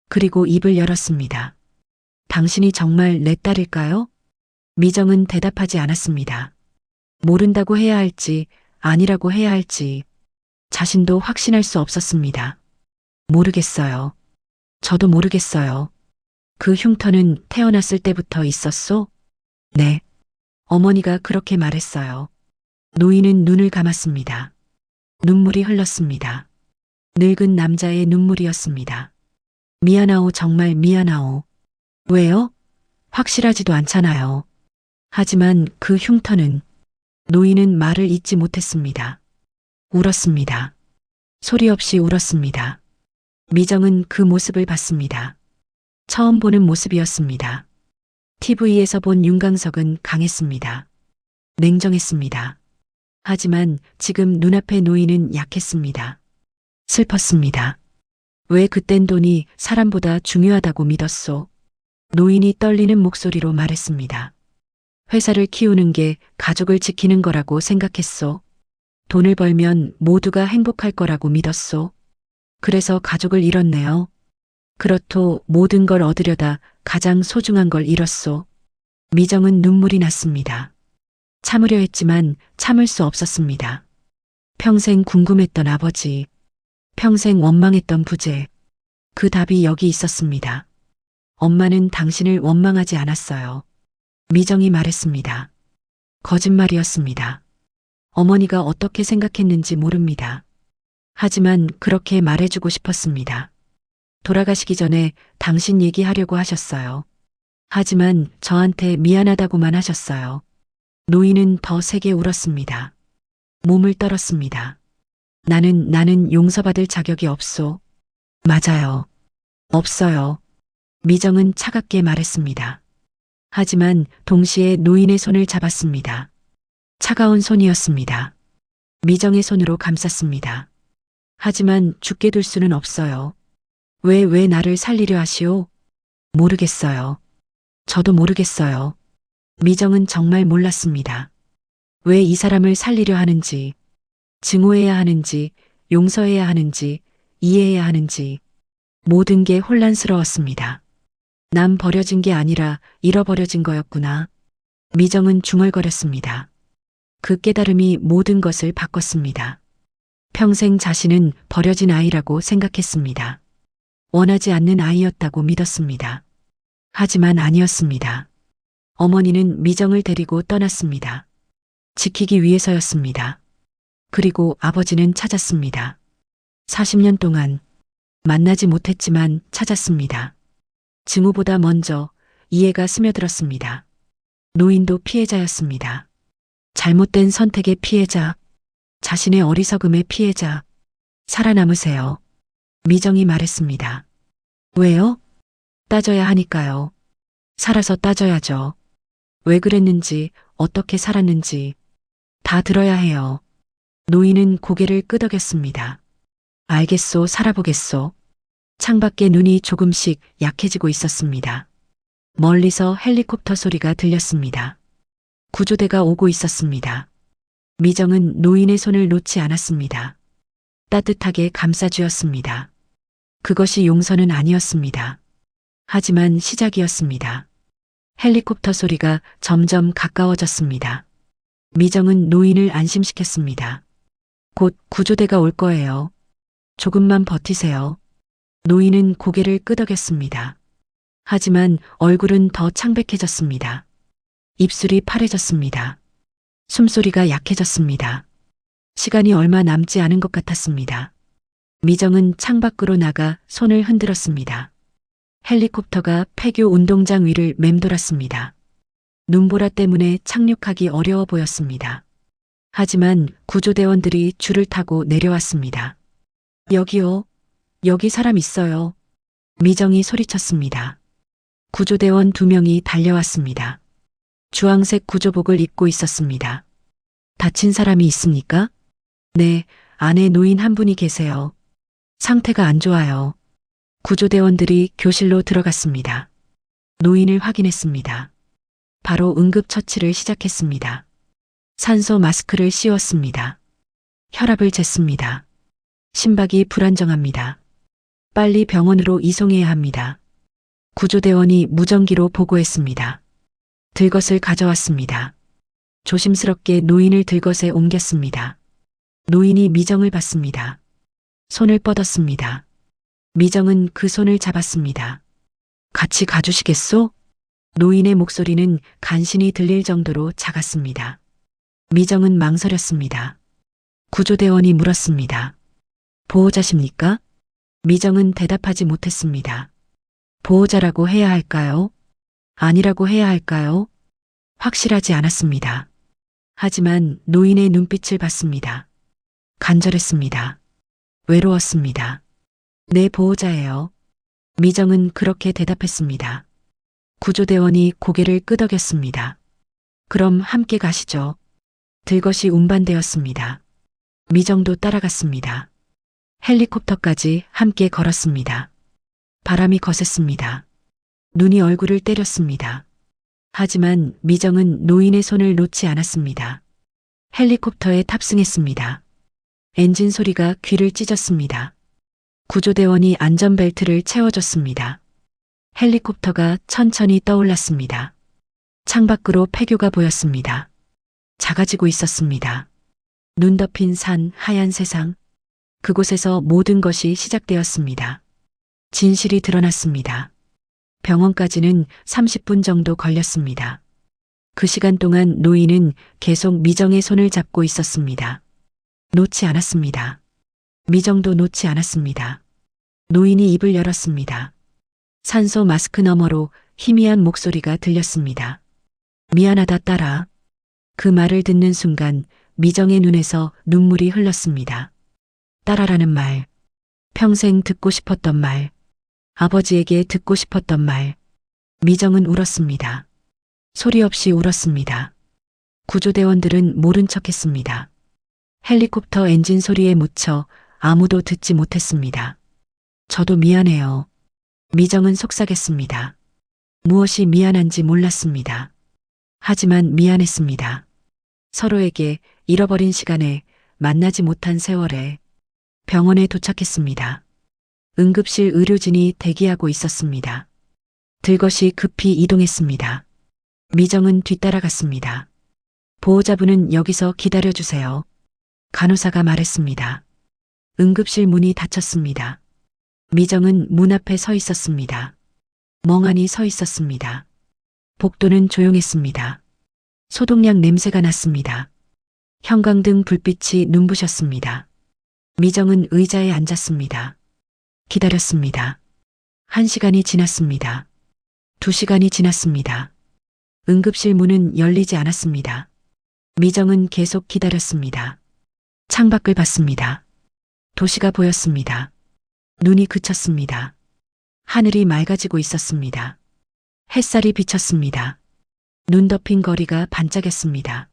그리고 입을 열었습니다. 당신이 정말 내 딸일까요? 미정은 대답하지 않았습니다. 모른다고 해야 할지 아니라고 해야 할지 자신도 확신할 수 없었습니다. 모르겠어요. 저도 모르겠어요. 그 흉터는 태어났을 때부터 있었소? 네. 어머니가 그렇게 말했어요. 노인은 눈을 감았습니다. 눈물이 흘렀습니다. 늙은 남자의 눈물이었습니다. 미안하오, 정말 미안하오. 왜요? 확실하지도 않잖아요. 하지만 그 흉터는 노인은 말을 잇지 못했습니다. 울었습니다. 소리 없이 울었습니다. 미정은 그 모습을 봤습니다. 처음 보는 모습이었습니다. TV에서 본 윤강석은 강했습니다. 냉정했습니다. 하지만 지금 눈앞의 노인은 약했습니다. 슬펐습니다. 왜 그땐 돈이 사람보다 중요하다고 믿었소? 노인이 떨리는 목소리로 말했습니다. 회사를 키우는 게 가족을 지키는 거라고 생각했소. 돈을 벌면 모두가 행복할 거라고 믿었소. 그래서 가족을 잃었네요. 그렇도 모든 걸 얻으려다 가장 소중한 걸 잃었소. 미정은 눈물이 났습니다. 참으려 했지만 참을 수 없었습니다. 평생 궁금했던 아버지, 평생 원망했던 부재, 그 답이 여기 있었습니다. 엄마는 당신을 원망하지 않았어요. 미정이 말했습니다. 거짓말이었습니다. 어머니가 어떻게 생각했는지 모릅니다. 하지만 그렇게 말해주고 싶었습니다. 돌아가시기 전에 당신 얘기하려고 하셨어요. 하지만 저한테 미안하다고만 하셨어요. 노인은 더 세게 울었습니다. 몸을 떨었습니다. 나는 용서받을 자격이 없소. 맞아요. 없어요. 미정은 차갑게 말했습니다. 하지만 동시에 노인의 손을 잡았습니다. 차가운 손이었습니다. 미정의 손으로 감쌌습니다. 하지만 죽게 둘 수는 없어요. 왜 나를 살리려 하시오? 모르겠어요. 저도 모르겠어요. 미정은 정말 몰랐습니다. 왜 이 사람을 살리려 하는지, 증오해야 하는지, 용서해야 하는지, 이해해야 하는지, 모든 게 혼란스러웠습니다. 남 버려진 게 아니라 잃어버려진 거였구나. 미정은 중얼거렸습니다. 그 깨달음이 모든 것을 바꿨습니다. 평생 자신은 버려진 아이라고 생각했습니다. 원하지 않는 아이였다고 믿었습니다. 하지만 아니었습니다. 어머니는 미정을 데리고 떠났습니다. 지키기 위해서였습니다. 그리고 아버지는 찾았습니다. 40년 동안 만나지 못했지만 찾았습니다. 증오보다 먼저 이해가 스며들었습니다. 노인도 피해자였습니다. 잘못된 선택의 피해자, 자신의 어리석음의 피해자. 살아남으세요. 미정이 말했습니다. 왜요? 따져야 하니까요. 살아서 따져야죠. 왜 그랬는지, 어떻게 살았는지 다 들어야 해요. 노인은 고개를 끄덕였습니다. 알겠소, 살아보겠소. 창밖에 눈이 조금씩 약해지고 있었습니다. 멀리서 헬리콥터 소리가 들렸습니다. 구조대가 오고 있었습니다. 미정은 노인의 손을 놓지 않았습니다. 따뜻하게 감싸주었습니다. 그것이 용서는 아니었습니다. 하지만 시작이었습니다. 헬리콥터 소리가 점점 가까워졌습니다. 미정은 노인을 안심시켰습니다. 곧 구조대가 올 거예요. 조금만 버티세요. 노인은 고개를 끄덕였습니다. 하지만 얼굴은 더 창백해졌습니다. 입술이 파래졌습니다. 숨소리가 약해졌습니다. 시간이 얼마 남지 않은 것 같았습니다. 미정은 창밖으로 나가 손을 흔들었습니다. 헬리콥터가 폐교 운동장 위를 맴돌았습니다. 눈보라 때문에 착륙하기 어려워 보였습니다. 하지만 구조대원들이 줄을 타고 내려왔습니다. 여기요. 여기 사람 있어요. 미정이 소리쳤습니다. 구조대원 2명이 달려왔습니다. 주황색 구조복을 입고 있었습니다. 다친 사람이 있습니까? 네, 안에 노인 한 분이 계세요. 상태가 안 좋아요. 구조대원들이 교실로 들어갔습니다. 노인을 확인했습니다. 바로 응급처치를 시작했습니다. 산소 마스크를 씌웠습니다. 혈압을 쟀습니다. 심박이 불안정합니다. 빨리 병원으로 이송해야 합니다. 구조대원이 무전기로 보고했습니다. 들것을 가져왔습니다. 조심스럽게 노인을 들것에 옮겼습니다. 노인이 미정을 봤습니다. 손을 뻗었습니다. 미정은 그 손을 잡았습니다. 같이 가주시겠소? 노인의 목소리는 간신히 들릴 정도로 작았습니다. 미정은 망설였습니다. 구조대원이 물었습니다. 보호자십니까? 미정은 대답하지 못했습니다. 보호자라고 해야 할까요? 아니라고 해야 할까요? 확실하지 않았습니다. 하지만 노인의 눈빛을 봤습니다. 간절했습니다. 외로웠습니다. 내 보호자예요. 미정은 그렇게 대답했습니다. 구조대원이 고개를 끄덕였습니다. 그럼 함께 가시죠. 들것이 운반되었습니다. 미정도 따라갔습니다. 헬리콥터까지 함께 걸었습니다. 바람이 거셌습니다. 눈이 얼굴을 때렸습니다. 하지만 미정은 노인의 손을 놓지 않았습니다. 헬리콥터에 탑승했습니다. 엔진 소리가 귀를 찢었습니다. 구조대원이 안전벨트를 채워줬습니다. 헬리콥터가 천천히 떠올랐습니다. 창밖으로 폐교가 보였습니다. 작아지고 있었습니다. 눈 덮인 산, 하얀 세상. 그곳에서 모든 것이 시작되었습니다. 진실이 드러났습니다. 병원까지는 30분 정도 걸렸습니다. 그 시간 동안 노인은 계속 미정의 손을 잡고 있었습니다. 놓지 않았습니다. 미정도 놓지 않았습니다. 노인이 입을 열었습니다. 산소 마스크 너머로 희미한 목소리가 들렸습니다. 미안하다 딸아. 그 말을 듣는 순간 미정의 눈에서 눈물이 흘렀습니다. 딸아라는 말. 평생 듣고 싶었던 말, 아버지에게 듣고 싶었던 말. 미정은 울었습니다. 소리 없이 울었습니다. 구조대원들은 모른 척했습니다. 헬리콥터 엔진 소리에 묻혀 아무도 듣지 못했습니다. 저도 미안해요. 미정은 속삭였습니다. 무엇이 미안한지 몰랐습니다. 하지만 미안했습니다. 서로에게 잃어버린 시간에, 만나지 못한 세월에. 병원에 도착했습니다. 응급실 의료진이 대기하고 있었습니다. 들것이 급히 이동했습니다. 미정은 뒤따라갔습니다. 보호자분은 여기서 기다려주세요. 간호사가 말했습니다. 응급실 문이 닫혔습니다. 미정은 문 앞에 서 있었습니다. 멍하니 서 있었습니다. 복도는 조용했습니다. 소독약 냄새가 났습니다. 형광등 불빛이 눈부셨습니다. 미정은 의자에 앉았습니다. 기다렸습니다. 1시간이 지났습니다. 2시간이 지났습니다. 응급실 문은 열리지 않았습니다. 미정은 계속 기다렸습니다. 창밖을 봤습니다. 도시가 보였습니다. 눈이 그쳤습니다. 하늘이 맑아지고 있었습니다. 햇살이 비쳤습니다. 눈 덮인 거리가 반짝였습니다.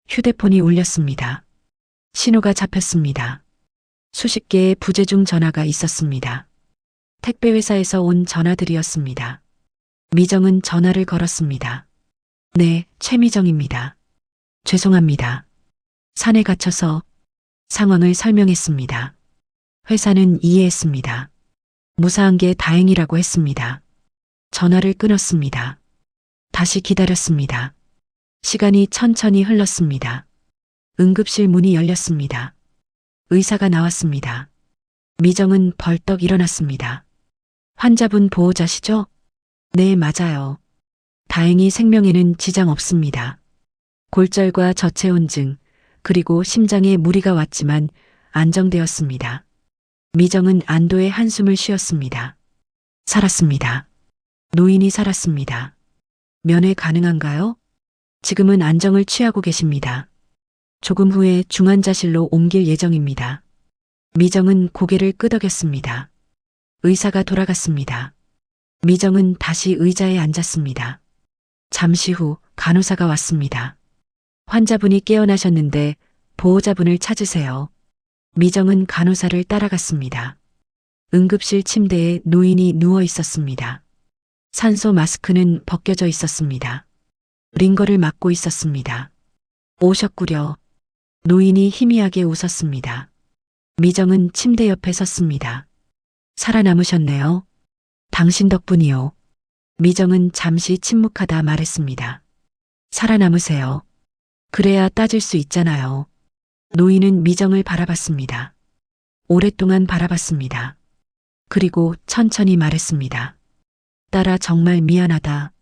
휴대폰이 울렸습니다. 신호가 잡혔습니다. 수십 개의 부재중 전화가 있었습니다. 택배회사에서 온 전화들이었습니다. 미정은 전화를 걸었습니다. 네, 최미정입니다. 죄송합니다. 산에 갇혀서. 상황을 설명했습니다. 회사는 이해했습니다. 무사한 게 다행이라고 했습니다. 전화를 끊었습니다. 다시 기다렸습니다. 시간이 천천히 흘렀습니다. 응급실 문이 열렸습니다. 의사가 나왔습니다. 미정은 벌떡 일어났습니다. 환자분 보호자시죠? 네, 맞아요. 다행히 생명에는 지장 없습니다. 골절과 저체온증, 그리고 심장에 무리가 왔지만 안정되었습니다. 미정은 안도의 한숨을 쉬었습니다. 살았습니다. 노인이 살았습니다. 면회 가능한가요? 지금은 안정을 취하고 계십니다. 조금 후에 중환자실로 옮길 예정입니다. 미정은 고개를 끄덕였습니다. 의사가 돌아갔습니다. 미정은 다시 의자에 앉았습니다. 잠시 후 간호사가 왔습니다. 환자분이 깨어나셨는데 보호자분을 찾으세요. 미정은 간호사를 따라갔습니다. 응급실 침대에 노인이 누워 있었습니다. 산소 마스크는 벗겨져 있었습니다. 링거를 막고 있었습니다. 오셨구려. 노인이 희미하게 웃었습니다. 미정은 침대 옆에 섰습니다. 살아남으셨네요. 당신 덕분이요. 미정은 잠시 침묵하다 말했습니다. 살아남으세요. 그래야 따질 수 있잖아요. 노인은 미정을 바라봤습니다. 오랫동안 바라봤습니다. 그리고 천천히 말했습니다. 딸아, 정말 미안하다.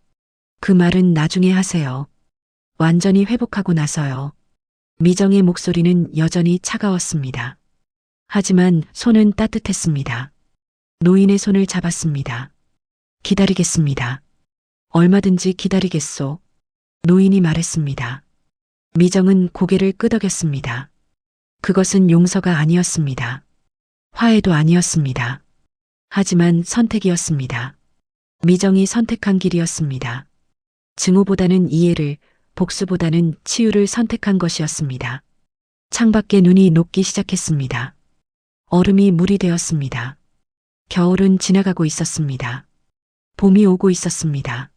그 말은 나중에 하세요. 완전히 회복하고 나서요. 미정의 목소리는 여전히 차가웠습니다. 하지만 손은 따뜻했습니다. 노인의 손을 잡았습니다. 기다리겠습니다. 얼마든지 기다리겠소. 노인이 말했습니다. 미정은 고개를 끄덕였습니다. 그것은 용서가 아니었습니다. 화해도 아니었습니다. 하지만 선택이었습니다. 미정이 선택한 길이었습니다. 증오보다는 이해를, 복수보다는 치유를 선택한 것이었습니다. 창밖에 눈이 녹기 시작했습니다. 얼음이 물이 되었습니다. 겨울은 지나가고 있었습니다. 봄이 오고 있었습니다.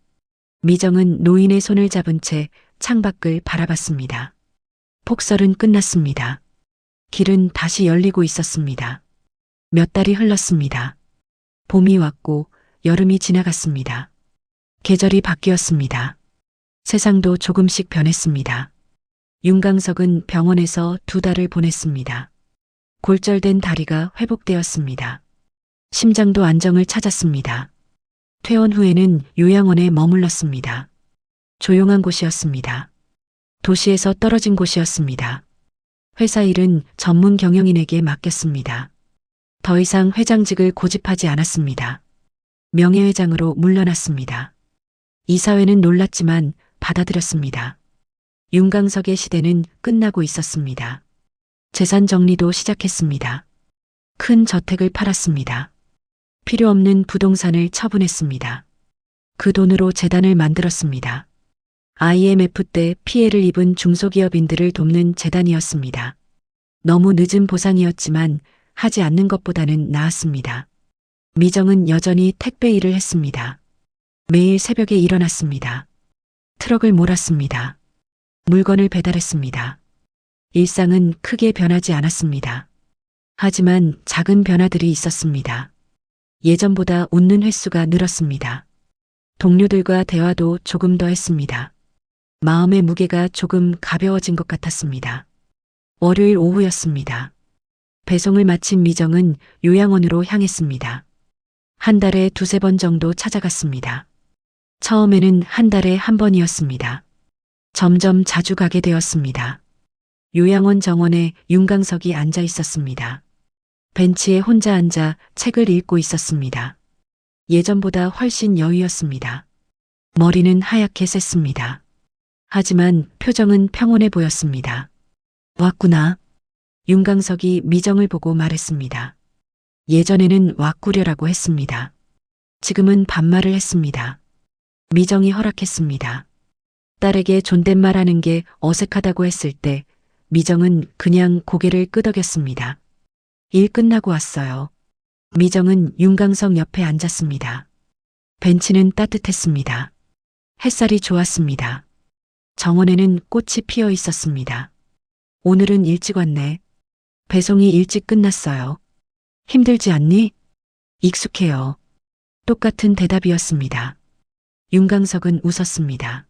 미정은 노인의 손을 잡은 채 창밖을 바라봤습니다. 폭설은 끝났습니다. 길은 다시 열리고 있었습니다. 몇 달이 흘렀습니다. 봄이 왔고 여름이 지나갔습니다. 계절이 바뀌었습니다. 세상도 조금씩 변했습니다. 윤강석은 병원에서 2달을 보냈습니다. 골절된 다리가 회복되었습니다. 심장도 안정을 찾았습니다. 퇴원 후에는 요양원에 머물렀습니다. 조용한 곳이었습니다. 도시에서 떨어진 곳이었습니다. 회사 일은 전문 경영인에게 맡겼습니다. 더 이상 회장직을 고집하지 않았습니다. 명예회장으로 물러났습니다. 이사회는 놀랐지만 받아들였습니다. 윤강석의 시대는 끝나고 있었습니다. 재산 정리도 시작했습니다. 큰 저택을 팔았습니다. 필요 없는 부동산을 처분했습니다. 그 돈으로 재단을 만들었습니다. IMF 때 피해를 입은 중소기업인들을 돕는 재단이었습니다. 너무 늦은 보상이었지만 하지 않는 것보다는 나았습니다. 미정은 여전히 택배 일을 했습니다. 매일 새벽에 일어났습니다. 트럭을 몰았습니다. 물건을 배달했습니다. 일상은 크게 변하지 않았습니다. 하지만 작은 변화들이 있었습니다. 예전보다 웃는 횟수가 늘었습니다. 동료들과 대화도 조금 더 했습니다. 마음의 무게가 조금 가벼워진 것 같았습니다. 월요일 오후였습니다. 배송을 마친 미정은 요양원으로 향했습니다. 한 달에 두세 번 정도 찾아갔습니다. 처음에는 한 달에 한 번이었습니다. 점점 자주 가게 되었습니다. 요양원 정원에 윤강석이 앉아 있었습니다. 벤치에 혼자 앉아 책을 읽고 있었습니다. 예전보다 훨씬 여유였습니다. 머리는 하얗게 셌습니다. 하지만 표정은 평온해 보였습니다. 왔구나. 윤강석이 미정을 보고 말했습니다. 예전에는 왔구려라고 했습니다. 지금은 반말을 했습니다. 미정이 허락했습니다. 딸에게 존댓말하는 게 어색하다고 했을 때 미정은 그냥 고개를 끄덕였습니다. 일 끝나고 왔어요. 미정은 윤강석 옆에 앉았습니다. 벤치는 따뜻했습니다. 햇살이 좋았습니다. 정원에는 꽃이 피어 있었습니다. 오늘은 일찍 왔네. 배송이 일찍 끝났어요. 힘들지 않니? 익숙해요. 똑같은 대답이었습니다. 윤강석은 웃었습니다.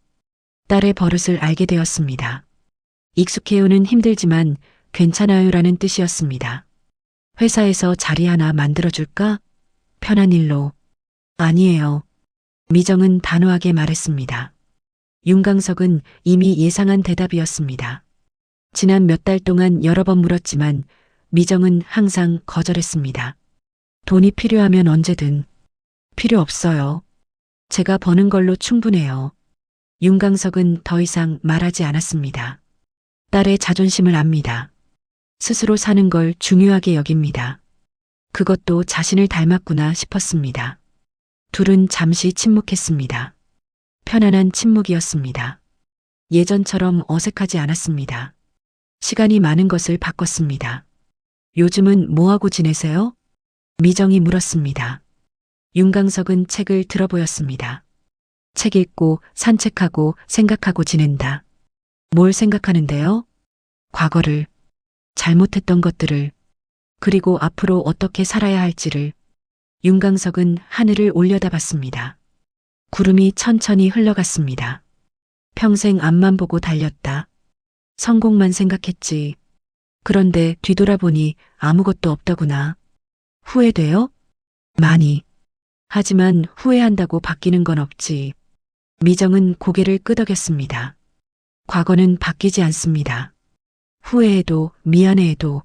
딸의 버릇을 알게 되었습니다. 익숙해요는 힘들지만 괜찮아요라는 뜻이었습니다. 회사에서 자리 하나 만들어줄까? 편한 일로. 아니에요. 미정은 단호하게 말했습니다. 윤강석은 이미 예상한 대답이었습니다. 지난 몇 달 동안 여러 번 물었지만 미정은 항상 거절했습니다. 돈이 필요하면 언제든. 필요 없어요. 제가 버는 걸로 충분해요. 윤강석은 더 이상 말하지 않았습니다. 딸의 자존심을 압니다. 스스로 사는 걸 중요하게 여깁니다. 그것도 자신을 닮았구나 싶었습니다. 둘은 잠시 침묵했습니다. 편안한 침묵이었습니다. 예전처럼 어색하지 않았습니다. 시간이 많은 것을 바꿨습니다. 요즘은 뭐하고 지내세요? 미정이 물었습니다. 윤강석은 책을 들어보였습니다. 책 읽고 산책하고 생각하고 지낸다. 뭘 생각하는데요? 과거를, 잘못했던 것들을, 그리고 앞으로 어떻게 살아야 할지를. 윤강석은 하늘을 올려다봤습니다. 구름이 천천히 흘러갔습니다. 평생 앞만 보고 달렸다. 성공만 생각했지. 그런데 뒤돌아보니 아무것도 없더구나. 후회돼요? 많이. 하지만 후회한다고 바뀌는 건 없지. 미정은 고개를 끄덕였습니다. 과거는 바뀌지 않습니다. 후회해도 미안해해도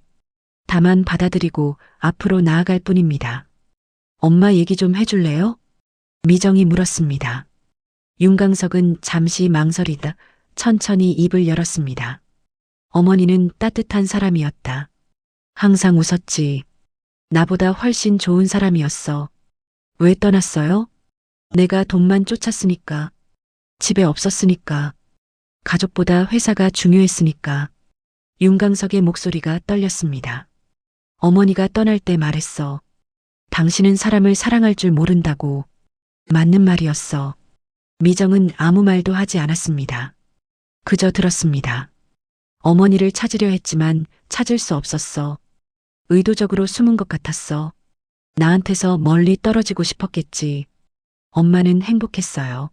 다만 받아들이고 앞으로 나아갈 뿐입니다. 엄마 얘기 좀 해줄래요? 미정이 물었습니다. 윤강석은 잠시 망설이다 천천히 입을 열었습니다. 어머니는 따뜻한 사람이었다. 항상 웃었지. 나보다 훨씬 좋은 사람이었어. 왜 떠났어요? 내가 돈만 쫓았으니까. 집에 없었으니까. 가족보다 회사가 중요했으니까. 윤강석의 목소리가 떨렸습니다. 어머니가 떠날 때 말했어. 당신은 사람을 사랑할 줄 모른다고. 맞는 말이었어. 미정은 아무 말도 하지 않았습니다. 그저 들었습니다. 어머니를 찾으려 했지만 찾을 수 없었어. 의도적으로 숨은 것 같았어. 나한테서 멀리 떨어지고 싶었겠지. 엄마는 행복했어요.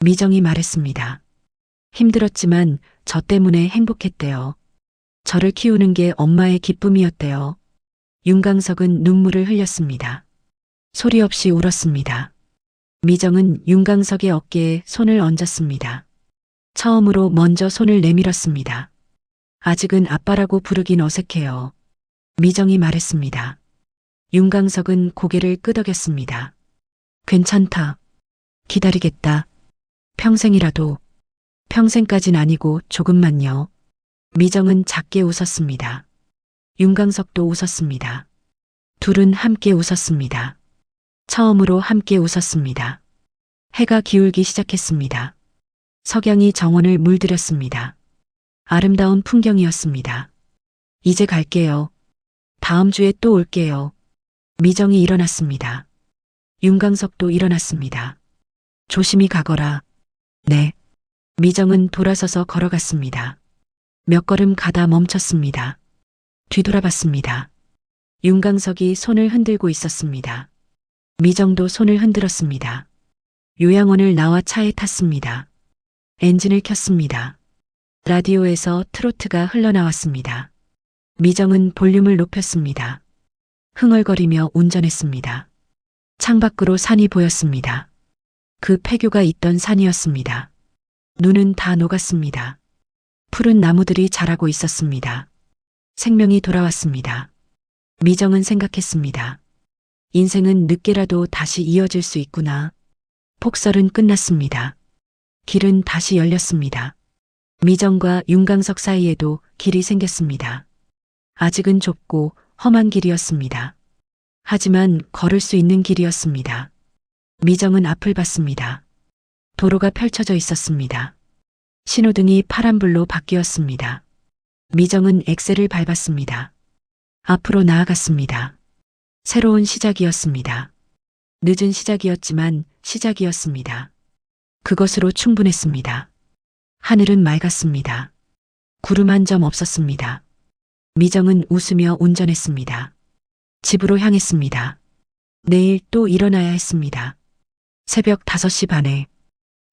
미정이 말했습니다. 힘들었지만 저 때문에 행복했대요. 저를 키우는 게 엄마의 기쁨이었대요. 윤강석은 눈물을 흘렸습니다. 소리 없이 울었습니다. 미정은 윤강석의 어깨에 손을 얹었습니다. 처음으로 먼저 손을 내밀었습니다. 아직은 아빠라고 부르긴 어색해요. 미정이 말했습니다. 윤강석은 고개를 끄덕였습니다. 괜찮다. 기다리겠다. 평생이라도. 평생까진 아니고 조금만요. 미정은 작게 웃었습니다. 윤강석도 웃었습니다. 둘은 함께 웃었습니다. 처음으로 함께 웃었습니다. 해가 기울기 시작했습니다. 석양이 정원을 물들였습니다. 아름다운 풍경이었습니다. 이제 갈게요. 다음 주에 또 올게요. 미정이 일어났습니다. 윤강석도 일어났습니다. 조심히 가거라. 네. 미정은 돌아서서 걸어갔습니다. 몇 걸음 가다 멈췄습니다. 뒤돌아봤습니다. 윤강석이 손을 흔들고 있었습니다. 미정도 손을 흔들었습니다. 요양원을 나와 차에 탔습니다. 엔진을 켰습니다. 라디오에서 트로트가 흘러나왔습니다. 미정은 볼륨을 높였습니다. 흥얼거리며 운전했습니다. 창밖으로 산이 보였습니다. 그 폐교가 있던 산이었습니다. 눈은 다 녹았습니다. 푸른 나무들이 자라고 있었습니다. 생명이 돌아왔습니다. 미정은 생각했습니다. 인생은 늦게라도 다시 이어질 수 있구나. 폭설은 끝났습니다. 길은 다시 열렸습니다. 미정과 윤강석 사이에도 길이 생겼습니다. 아직은 좁고 험한 길이었습니다. 하지만 걸을 수 있는 길이었습니다. 미정은 앞을 봤습니다. 도로가 펼쳐져 있었습니다. 신호등이 파란불로 바뀌었습니다. 미정은 엑셀을 밟았습니다. 앞으로 나아갔습니다. 새로운 시작이었습니다. 늦은 시작이었지만 시작이었습니다. 그것으로 충분했습니다. 하늘은 맑았습니다. 구름 한 점 없었습니다. 미정은 웃으며 운전했습니다. 집으로 향했습니다. 내일 또 일어나야 했습니다. 새벽 5시 반에.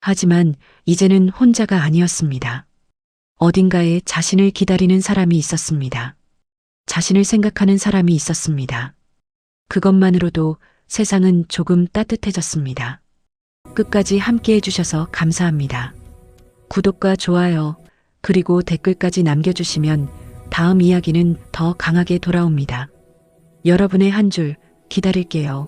하지만 이제는 혼자가 아니었습니다. 어딘가에 자신을 기다리는 사람이 있었습니다. 자신을 생각하는 사람이 있었습니다. 그것만으로도 세상은 조금 따뜻해졌습니다. 끝까지 함께 해주셔서 감사합니다. 구독과 좋아요, 그리고 댓글까지 남겨주시면 다음 이야기는 더 강하게 돌아옵니다. 여러분의 한 줄 기다릴게요.